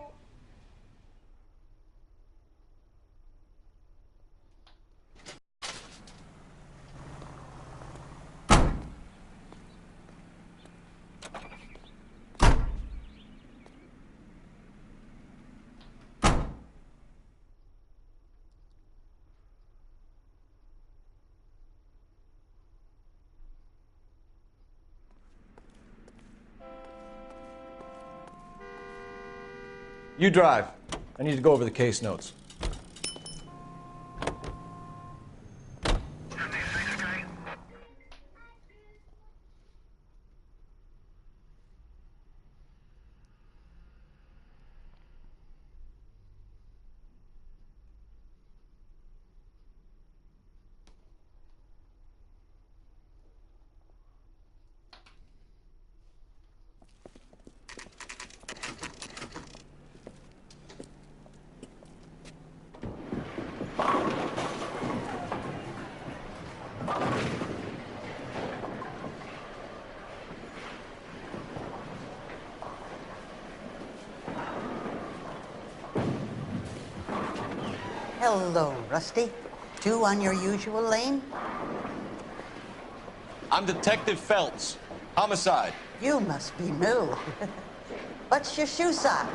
You drive. I need to go over the case notes. Hello, Rusty. Two on your usual lane? I'm Detective Feltz. Homicide. You must be new. What's your shoe size?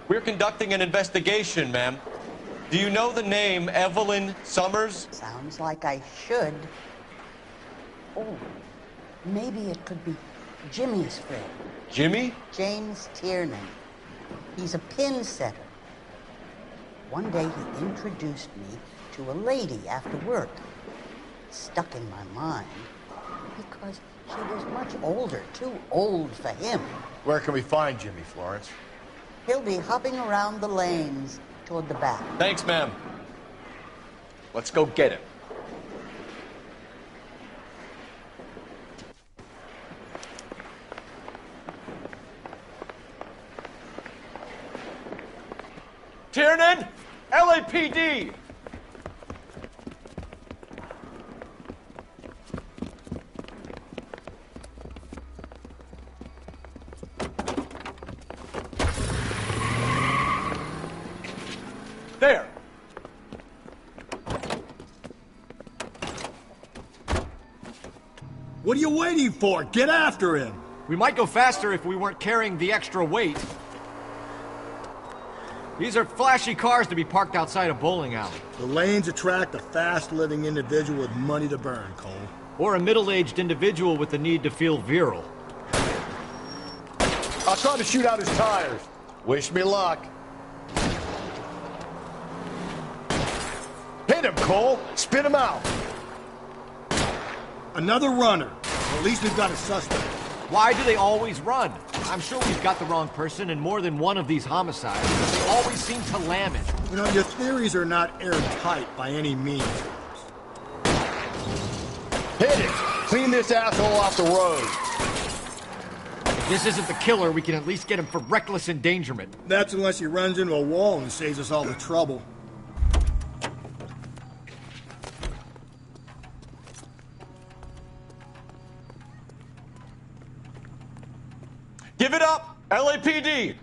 We're conducting an investigation, ma'am. Do you know the name Evelyn Summers? Sounds like I should. Oh, maybe it could be Jimmy's friend. Jimmy? James Tiernan. He's a pin setter. One day he introduced me to a lady after work. It stuck in my mind because she was much older, too old for him. Where can we find Jimmy, Florence? He'll be hopping around the lanes toward the back. Thanks, ma'am. Let's go get him. Tiernan! LAPD! There! What are you waiting for? Get after him! We might go faster if we weren't carrying the extra weight. These are flashy cars to be parked outside a bowling alley. The lanes attract a fast-living individual with money to burn, Cole. Or a middle-aged individual with the need to feel virile. I'll try to shoot out his tires. Wish me luck. Hit him, Cole. Spit him out. Another runner. At least we've got a suspect. Why do they always run? I'm sure we've got the wrong person in more than one of these homicides, but they always seem to lam it. You know, your theories are not airtight by any means. Hit it! Clean this asshole off the road. If this isn't the killer, we can at least get him for reckless endangerment. That's unless he runs into a wall and saves us all the trouble. Give it up! LAPD!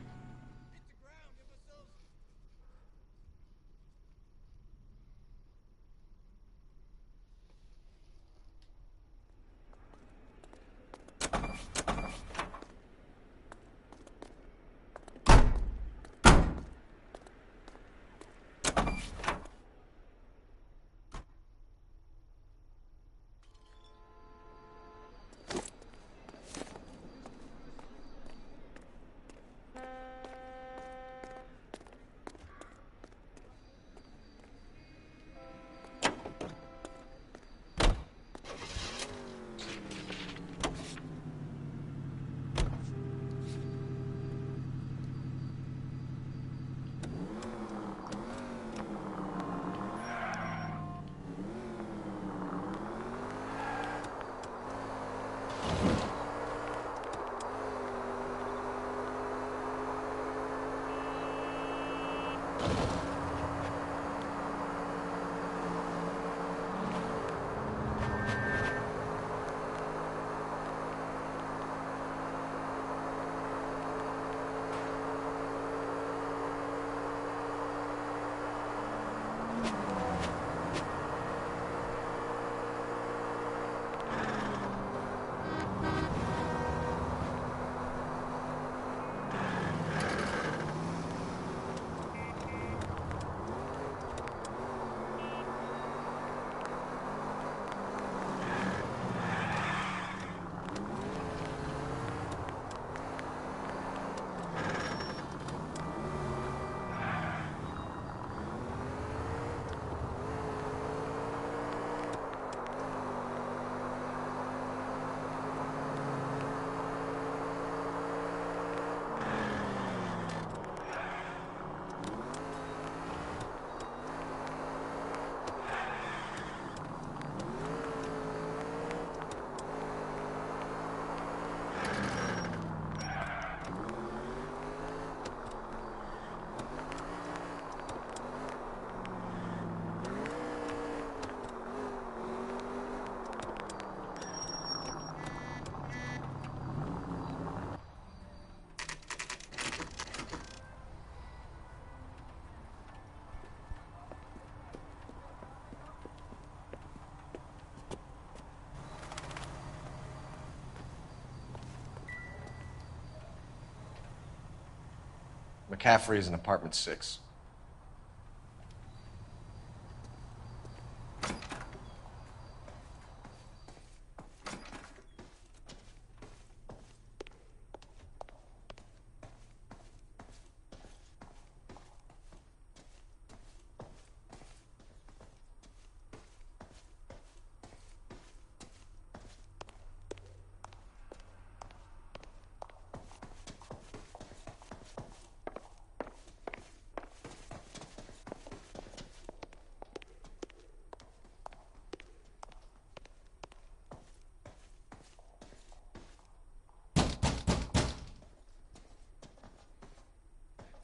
McCaffrey is in apartment 6.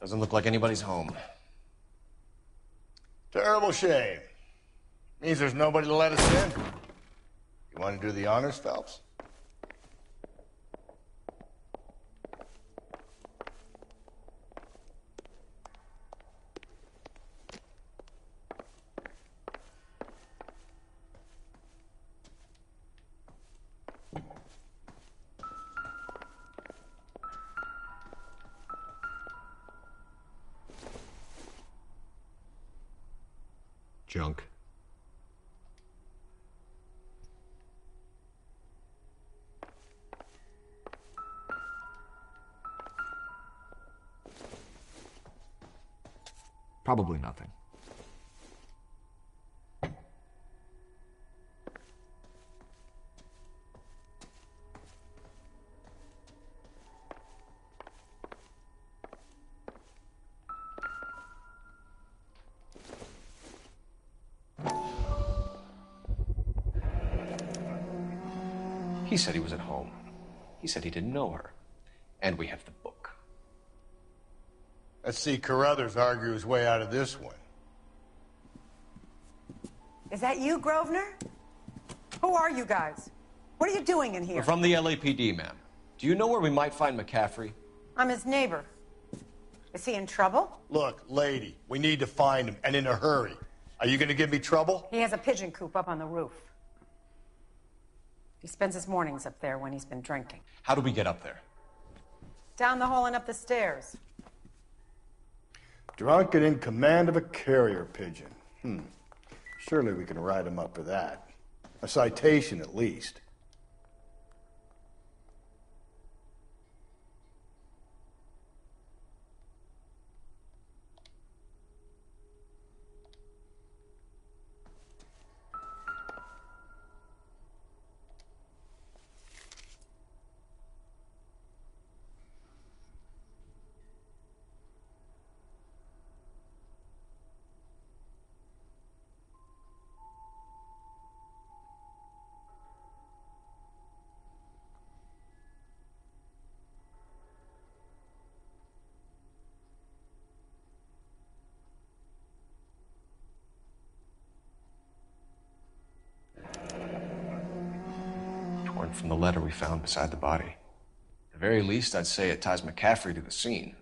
Doesn't look like anybody's home. Terrible shame. Means there's nobody to let us in. You want to do the honors, Phelps? Junk. Probably nothing. He said he was at home. He said he didn't know her. And we have the book. Let's see Carruthers argue his way out of this one. Is that you, Grosvenor? Who are you guys? What are you doing in here? We're from the LAPD, ma'am. Do you know where we might find McCaffrey? I'm his neighbor. Is he in trouble? Look, lady, we need to find him, and in a hurry. Are you going to give me trouble? He has a pigeon coop up on the roof. He spends his mornings up there when he's been drinking. How do we get up there? Down the hall and up the stairs. Drunk and in command of a carrier pigeon. Surely we can write him up for that. A citation, at least. From the letter we found beside the body. At the very least, I'd say it ties McCaffrey to the scene.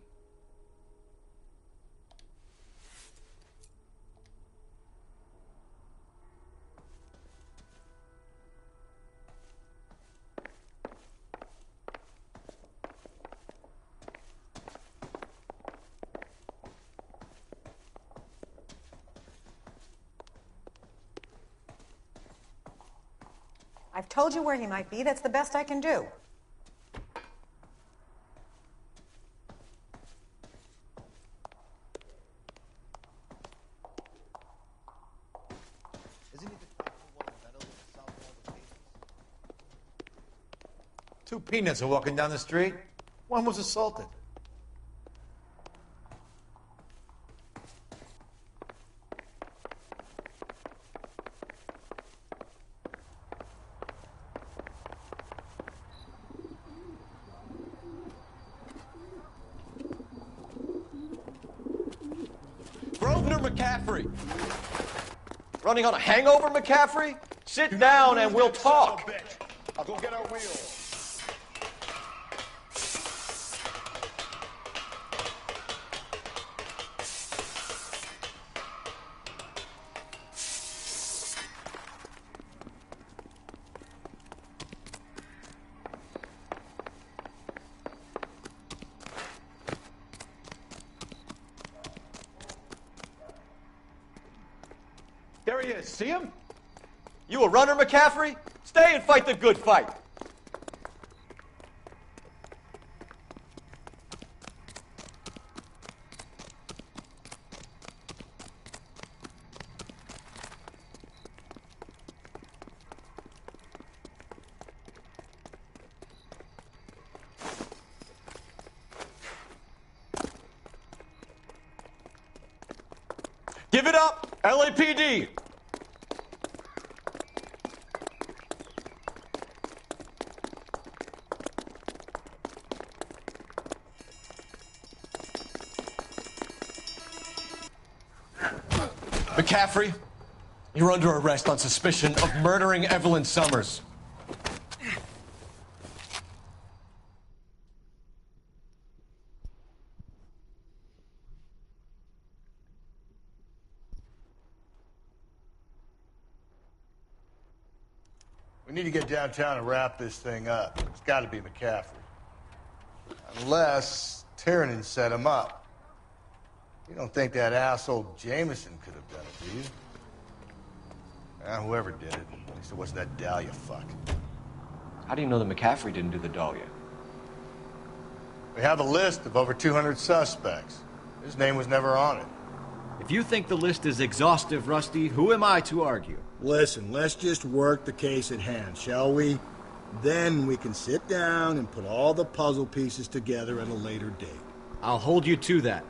I've told you where he might be. That's the best I can do. Two peanuts are walking down the street. One was assaulted. McCaffrey. Running on a hangover, McCaffrey? Sit down and we'll talk. I'll go get our wheels. he is. See him? You a runner, McCaffrey? Stay and fight the good fight. Give it up, LAPD! McCaffrey, you're under arrest on suspicion of murdering Evelyn Summers. We need to get downtown and wrap this thing up. It's got to be McCaffrey. Unless Tiernan set him up. You don't think that asshole Jameson could have done it, do you? Whoever did it. At least it wasn't that Dahlia fuck. How do you know that McCaffrey didn't do the Dahlia? We have a list of over 200 suspects. His name was never on it. If you think the list is exhaustive, Rusty, who am I to argue? Listen, let's just work the case at hand, shall we? Then we can sit down and put all the puzzle pieces together at a later date. I'll hold you to that.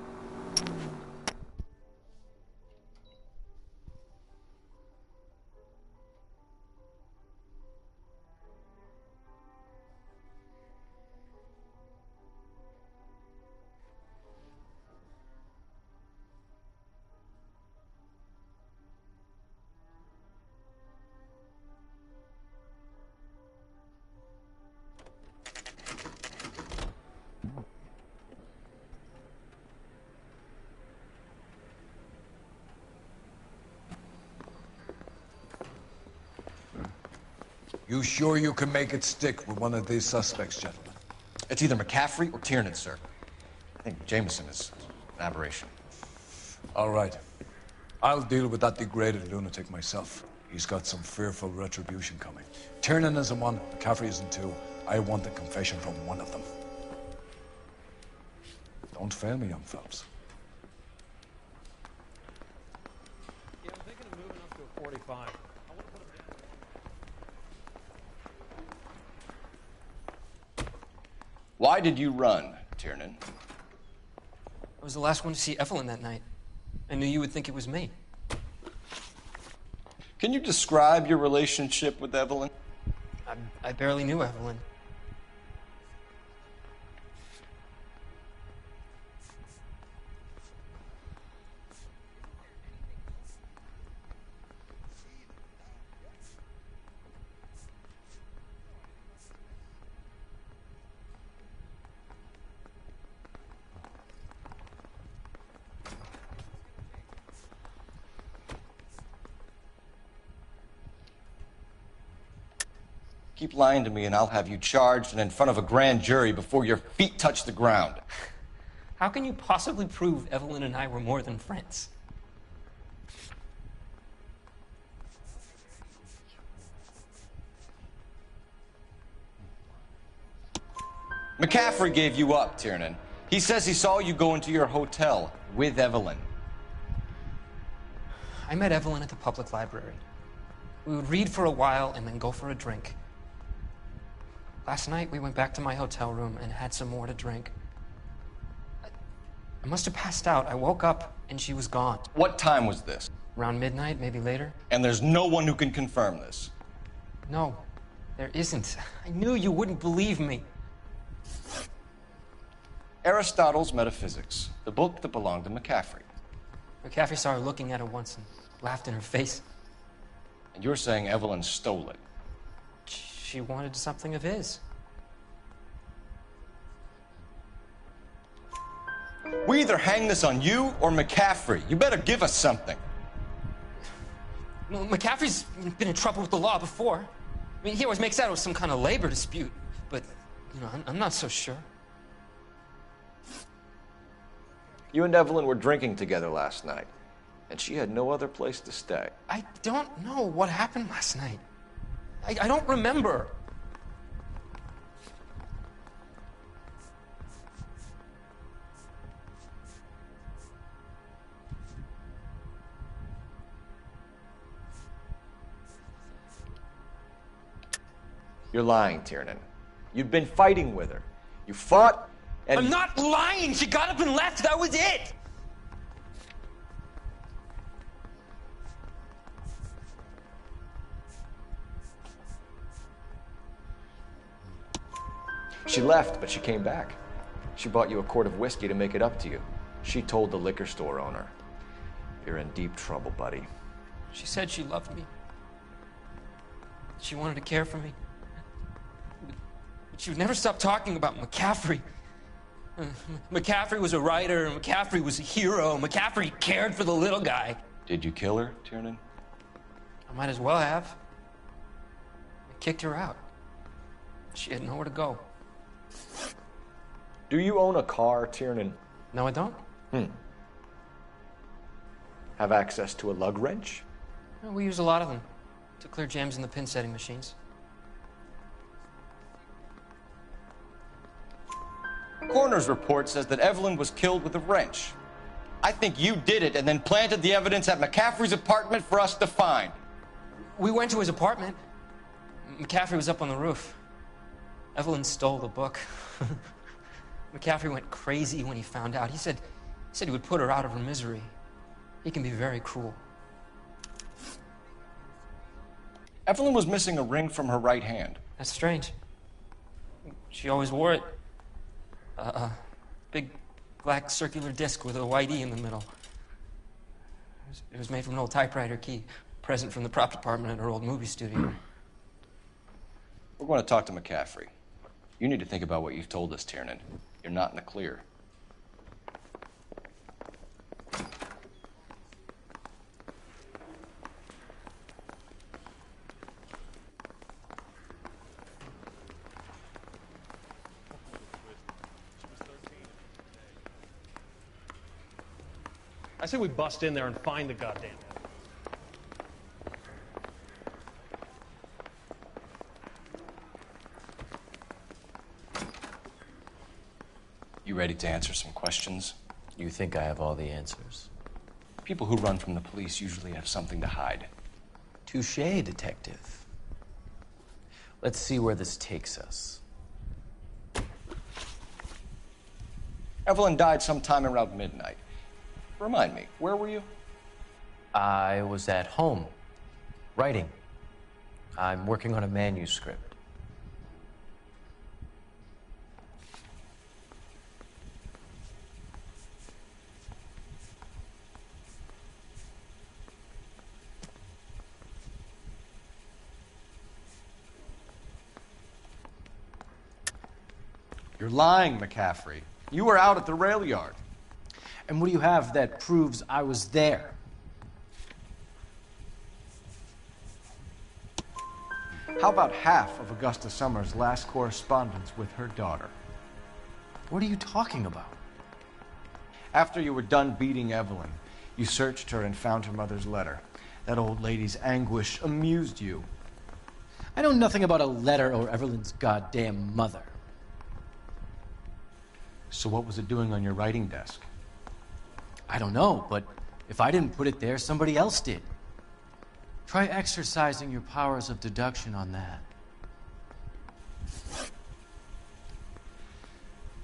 You sure you can make it stick with one of these suspects, gentlemen? It's either McCaffrey or Tiernan, sir. I think Jameson is an aberration. All right. I'll deal with that degraded lunatic myself. He's got some fearful retribution coming. Tiernan isn't one, McCaffrey isn't two. I want a confession from one of them. Don't fail me, young fellas. Yeah, I'm thinking of moving up to a 45. Why did you run, Tiernan? I was the last one to see Evelyn that night. I knew you would think it was me. Can you describe your relationship with Evelyn? I barely knew Evelyn. Keep lying to me and I'll have you charged and in front of a grand jury before your feet touch the ground. How can you possibly prove Evelyn and I were more than friends? McCaffrey gave you up, Tiernan. He says he saw you go into your hotel with Evelyn. I met Evelyn at the public library. We would read for a while and then go for a drink. Last night, we went back to my hotel room and had some more to drink. I must have passed out. I woke up and she was gone. What time was this? Around midnight, maybe later. And there's no one who can confirm this? No, there isn't. I knew you wouldn't believe me. Aristotle's Metaphysics, the book that belonged to McCaffrey. McCaffrey saw her looking at her once and laughed in her face. And you're saying Evelyn stole it? She wanted something of his. We either hang this on you or McCaffrey. You better give us something. Well, McCaffrey's been in trouble with the law before. I mean, he always makes out it was some kind of labor dispute. But, you know, I'm not so sure. You and Evelyn were drinking together last night. And she had no other place to stay. I don't know what happened last night. I don't remember. You're lying, Tiernan. You'd been fighting with her. You fought, and... I'm not lying! She got up and left! That was it! She left, but she came back. She bought you a quart of whiskey to make it up to you. She told the liquor store owner. You're in deep trouble, buddy. She said she loved me. She wanted to care for me. But she would never stop talking about McCaffrey. McCaffrey was a writer, McCaffrey was a hero, McCaffrey cared for the little guy. Did you kill her, Tiernan? I might as well have. I kicked her out. She had nowhere to go. Do you own a car, Tiernan? No, I don't. Have access to a lug wrench? No, we use a lot of them to clear jams in the pin setting machines. Coroner's report says that Evelyn was killed with a wrench. I think you did it and then planted the evidence at McCaffrey's apartment for us to find. We went to his apartment. McCaffrey was up on the roof. Evelyn stole the book. McCaffrey went crazy when he found out. He said he would put her out of her misery. He can be very cruel. Evelyn was missing a ring from her right hand. That's strange. She always wore it. Big black circular disc with a white E in the middle. It was made from an old typewriter key, present from the prop department at her old movie studio. We're going to talk to McCaffrey. You need to think about what you've told us, Tiernan. You're not in the clear. I say we bust in there and find the goddamn. You ready to answer some questions? You think I have all the answers? People who run from the police usually have something to hide. Touché, detective. Let's see where this takes us. Evelyn died sometime around midnight. Remind me, where were you? I was at home, writing. I'm working on a manuscript. You're lying, McCaffrey. You were out at the rail yard. And what do you have that proves I was there? How about half of Augusta Summers' last correspondence with her daughter? What are you talking about? After you were done beating Evelyn, you searched her and found her mother's letter. That old lady's anguish amused you. I know nothing about a letter or Evelyn's goddamn mother. So what was it doing on your writing desk? I don't know, but if I didn't put it there, somebody else did. Try exercising your powers of deduction on that.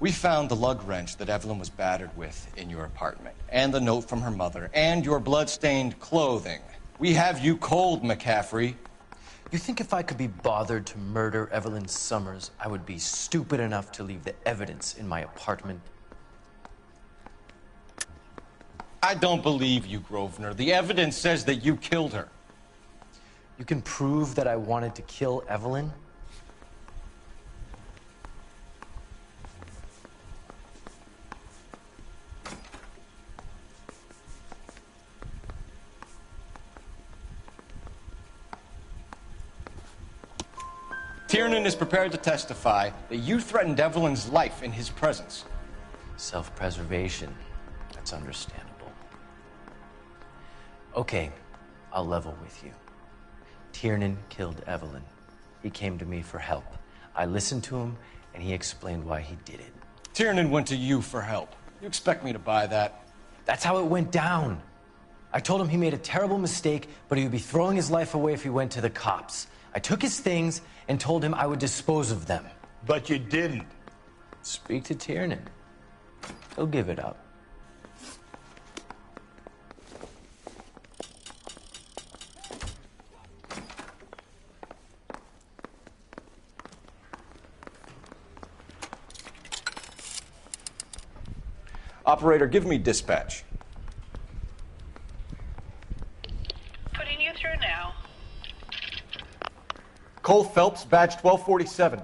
We found the lug wrench that Evelyn was battered with in your apartment, and the note from her mother, and your blood-stained clothing. We have you cold, McCaffrey. You think if I could be bothered to murder Evelyn Summers, I would be stupid enough to leave the evidence in my apartment? I don't believe you, Grosvenor. The evidence says that you killed her. You can prove that I wanted to kill Evelyn? Tiernan is prepared to testify that you threatened Evelyn's life in his presence. Self-preservation. That's understandable. Okay, I'll level with you. Tiernan killed Evelyn. He came to me for help. I listened to him, and he explained why he did it. Tiernan went to you for help. You expect me to buy that? That's how it went down. I told him he made a terrible mistake, but he would be throwing his life away if he went to the cops. I took his things and told him I would dispose of them. But you didn't. Speak to Tiernan. He'll give it up. Operator, give me dispatch. Putting you through now. Cole Phelps, badge 1247.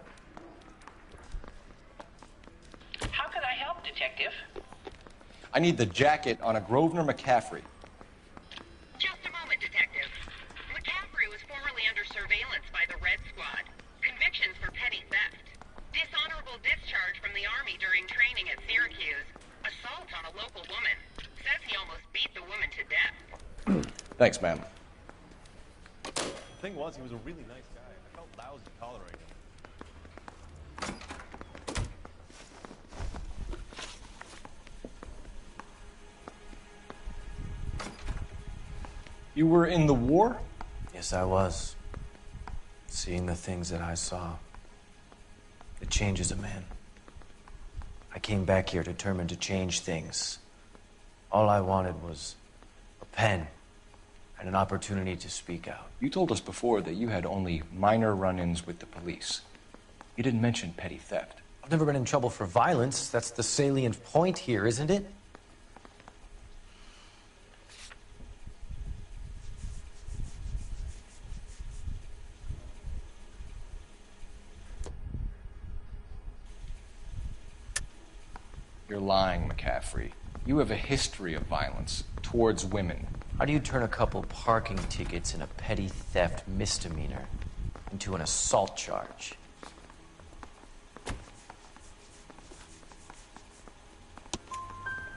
How can I help, Detective? I need the jacket on a Grosvenor McCaffrey. Just a moment, Detective. McCaffrey was formerly under surveillance by the Red Squad. Convictions for petty theft. Dishonorable discharge from the Army during training at Syracuse. Assault on a local woman. Says he almost beat the woman to death. Thanks, ma'am. The thing was, he was a really nice guy. I felt lousy tolerating him. You were in the war? Yes, I was. Seeing the things that I saw, it changes a man. I came back here determined to change things. All I wanted was a pen and an opportunity to speak out. You told us before that you had only minor run-ins with the police. You didn't mention petty theft. I've never been in trouble for violence. That's the salient point here, isn't it? You're lying, McCaffrey. You have a history of violence towards women. How do you turn a couple parking tickets and a petty theft misdemeanor into an assault charge?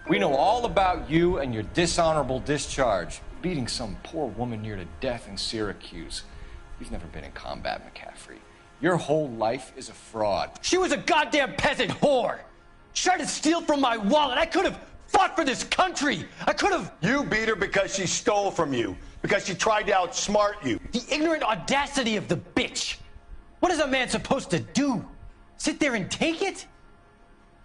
We know all about you and your dishonorable discharge, beating some poor woman near to death in Syracuse. You've never been in combat, McCaffrey. Your whole life is a fraud. She was a goddamn peasant whore! She tried to steal from my wallet. I could have fought for this country. I could have... You beat her because she stole from you. Because she tried to outsmart you. The ignorant audacity of the bitch. What is a man supposed to do? Sit there and take it?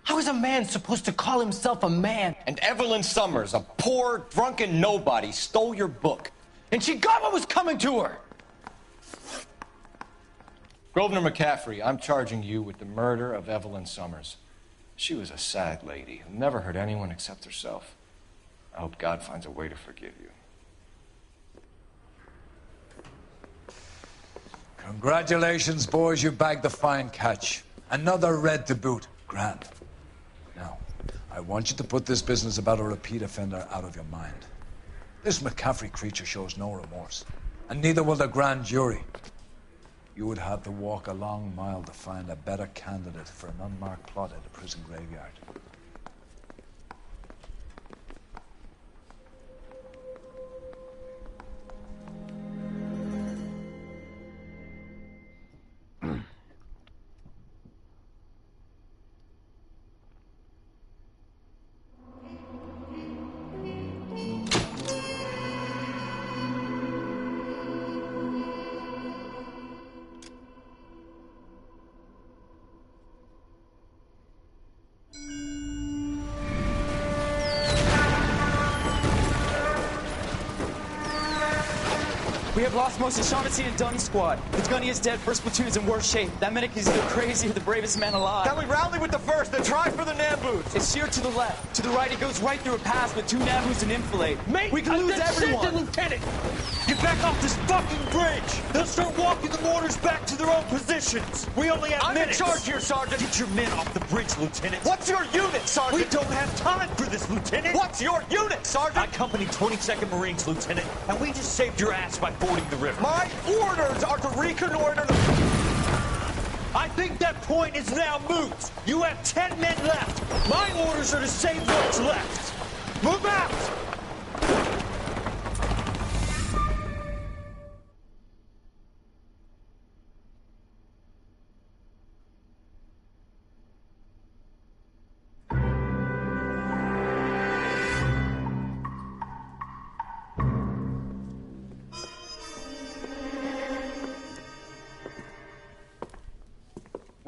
How is a man supposed to call himself a man? And Evelyn Summers, a poor, drunken nobody, stole your book. And she got what was coming to her. Grosvenor McCaffrey, I'm charging you with the murder of Evelyn Summers. She was a sad lady who never hurt anyone except herself. I hope God finds a way to forgive you. Congratulations, boys. You bagged the fine catch. Another red to boot. Grand. Now, I want you to put this business about a repeat offender out of your mind. This McCaffrey creature shows no remorse. And neither will the grand jury. You would have to walk a long mile to find a better candidate for an unmarked plot at a prison graveyard. We have lost most of Shaughnessy and Dunn's squad. The gunny is dead, first platoon is in worse shape. That medic is either crazy or the bravest man alive. Then we rally with the first, then try for the Nambus. It's sheer to the left. To the right, it goes right through a pass with 2 Nambus and Enfilade. Mate, we can lose everyone. Lieutenant! Get back off this fucking bridge! They'll start walking the mortars back to their own positions. We only have minutes. I'm in charge here, Sergeant. Get your men off the bridge, Lieutenant. What's your unit, Sergeant? We don't have time for this, Lieutenant. What's your unit, Sergeant? I company 22nd Marines, Lieutenant, and we just saved your ass by fording the river. My orders are to reconnoiter the... I think that point is now moot. You have 10 men left. My orders are to save what's left. Move out!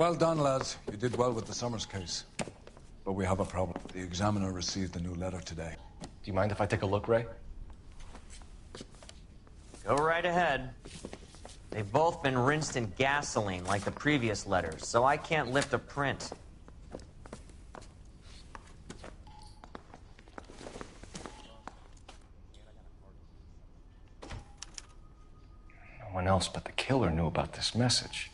Well done, lads. You did well with the Summers case. But we have a problem. The examiner received a new letter today. Do you mind if I take a look, Ray? Go right ahead. They've both been rinsed in gasoline like the previous letters, so I can't lift a print. No one else but the killer knew about this message.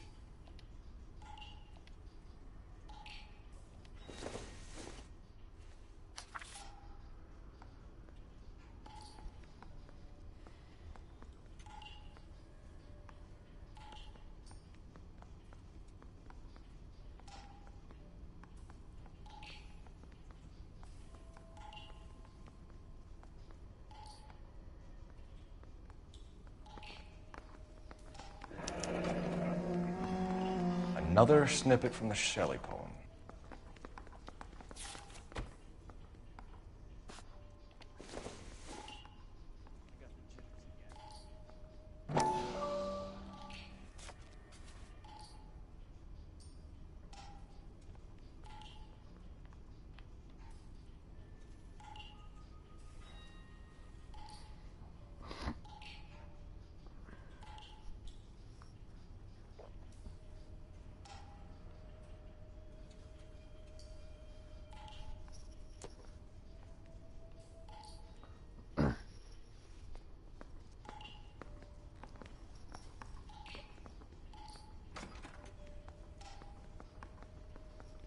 Another snippet from the Shelley poem.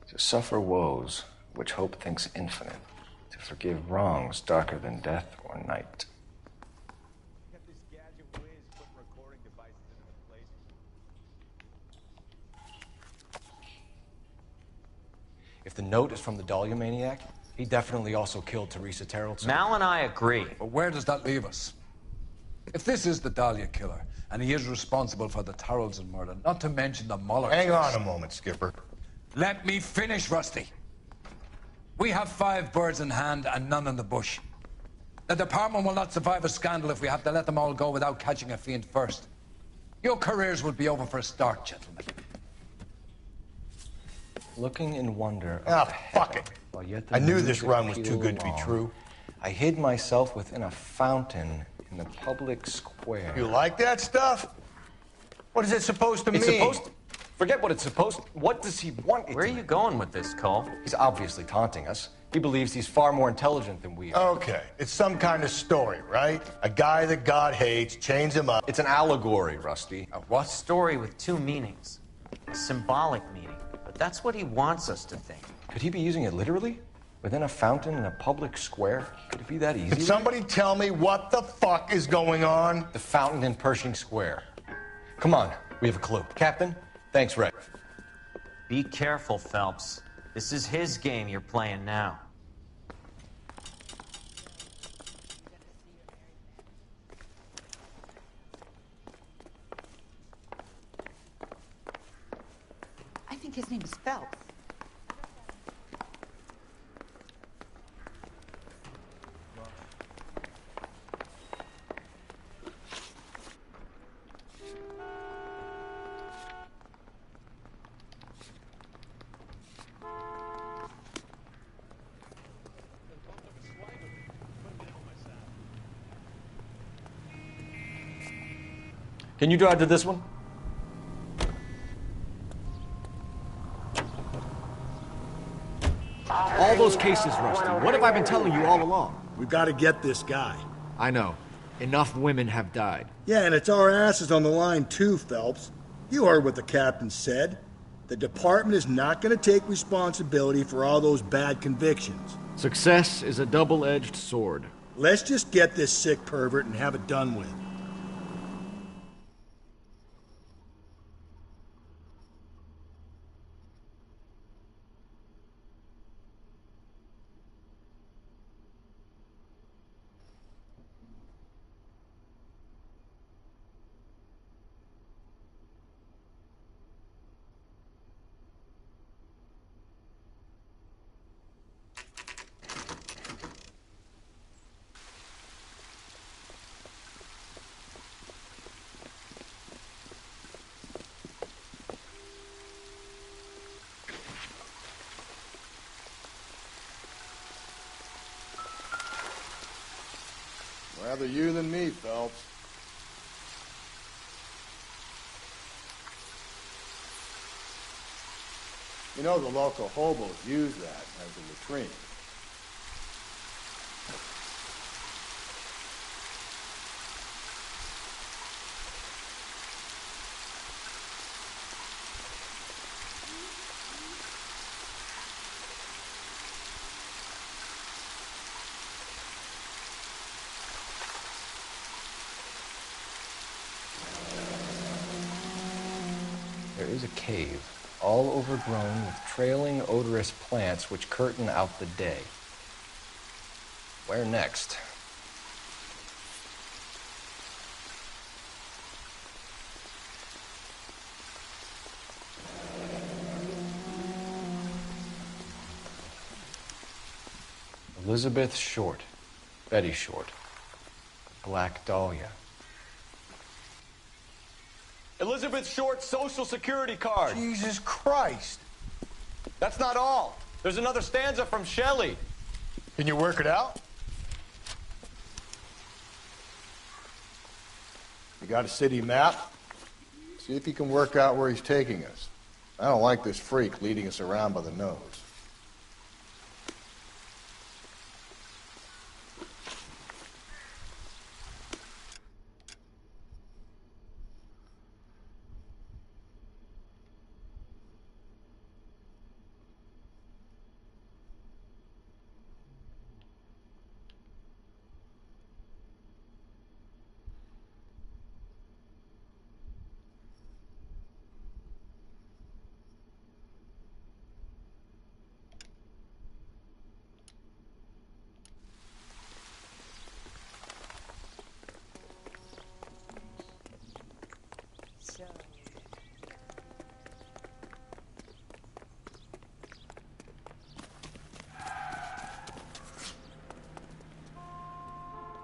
To suffer woes which hope thinks infinite, to forgive wrongs darker than death or night. If the note is from the Dahlia maniac, he definitely also killed Teresa Terrell. Mal and I agree. But where does that leave us? If this is the Dahlia killer, and he is responsible for the Tarrelson murder, not to mention the Muller Hang case. on a moment, Skipper. Let me finish, Rusty. We have 5 birds in hand and none in the bush. The department will not survive a scandal if we have to let them all go without catching a fiend first. Your careers will be over for a start, gentlemen. Looking in wonder. Fuck it. I knew this run was too good to be true. I hid myself within a fountain in the public square. You like that stuff? What is it supposed to mean? Forget what it's supposed to. What does he want it Where are to you going with this, Cole? He's obviously taunting us. He believes he's far more intelligent than we are. Okay, it's some kind of story, right? A guy that God hates, chains him up. It's an allegory, Rusty. A what? Story with 2 meanings. A symbolic meaning. But that's what he wants us to think. Could he be using it literally? Within a fountain in a public square? Could it be that easy? Can somebody tell me what the fuck is going on? The fountain in Pershing Square. Come on, we have a clue. Captain? Thanks, Ray. Be careful, Phelps. This is his game you're playing now. I think his name is Phelps. Can you drive to this one? All those cases, Rusty. What have I been telling you all along? We've got to get this guy. I know. Enough women have died. Yeah, and it's our asses on the line too, Phelps. You heard what the captain said. The department is not going to take responsibility for all those bad convictions. Success is a double-edged sword. Let's just get this sick pervert and have it done with. Rather you than me, Phelps. You know, the local hobos use that as a latrine. There is a cave, all overgrown with trailing, odorous plants which curtain out the day. Where next? Elizabeth Short, Betty Short, Black Dahlia. Elizabeth Short's Social Security card. Jesus Christ. That's not all. There's another stanza from Shelley. Can you work it out? You got a city map? See if you can work out where he's taking us. I don't like this freak leading us around by the nose.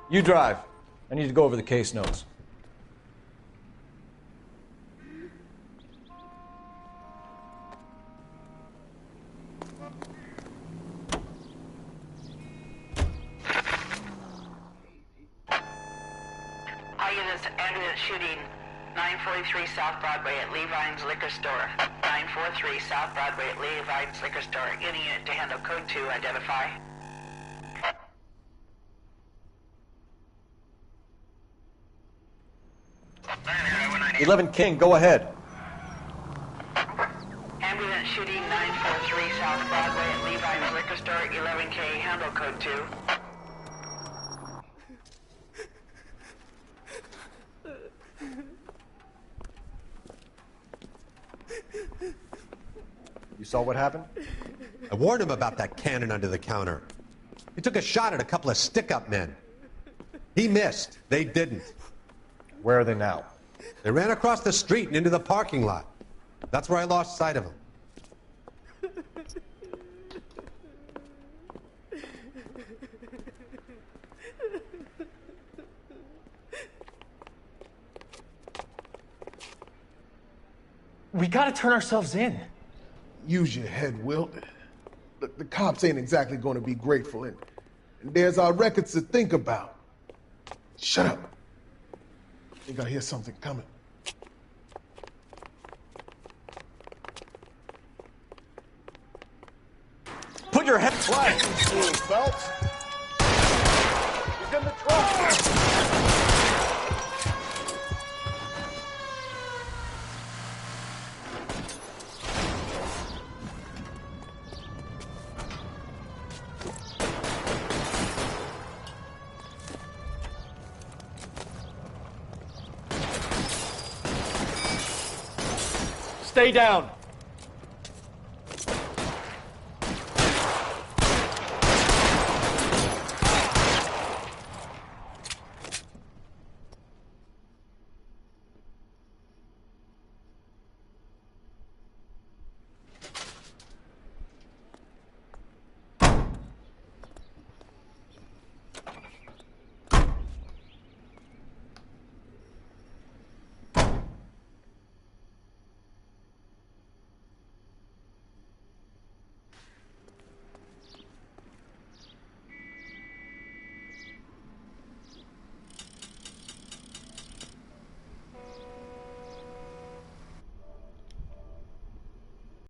You drive. I need to go over the case notes. All units entered at shooting 943 South Broadway at Levine's Liquor Store. 943 South Broadway at Levine's Liquor Store. Any unit to handle code 2, identify. 11 King, go ahead. Ambulance shooting 943 South Broadway at Levine's Liquor Store. 11K, handle code 2. You saw what happened? I warned him about that cannon under the counter. He took a shot at a couple of stick-up men. He missed. They didn't. Where are they now? They ran across the street and into the parking lot. That's where I lost sight of them. We gotta turn ourselves in. Use your head, Wilt. The cops ain't exactly going to be grateful, and there's our records to think about. Shut up. I think I hear something coming. Put your head flat. Phelps. He's in the truck. Stay down.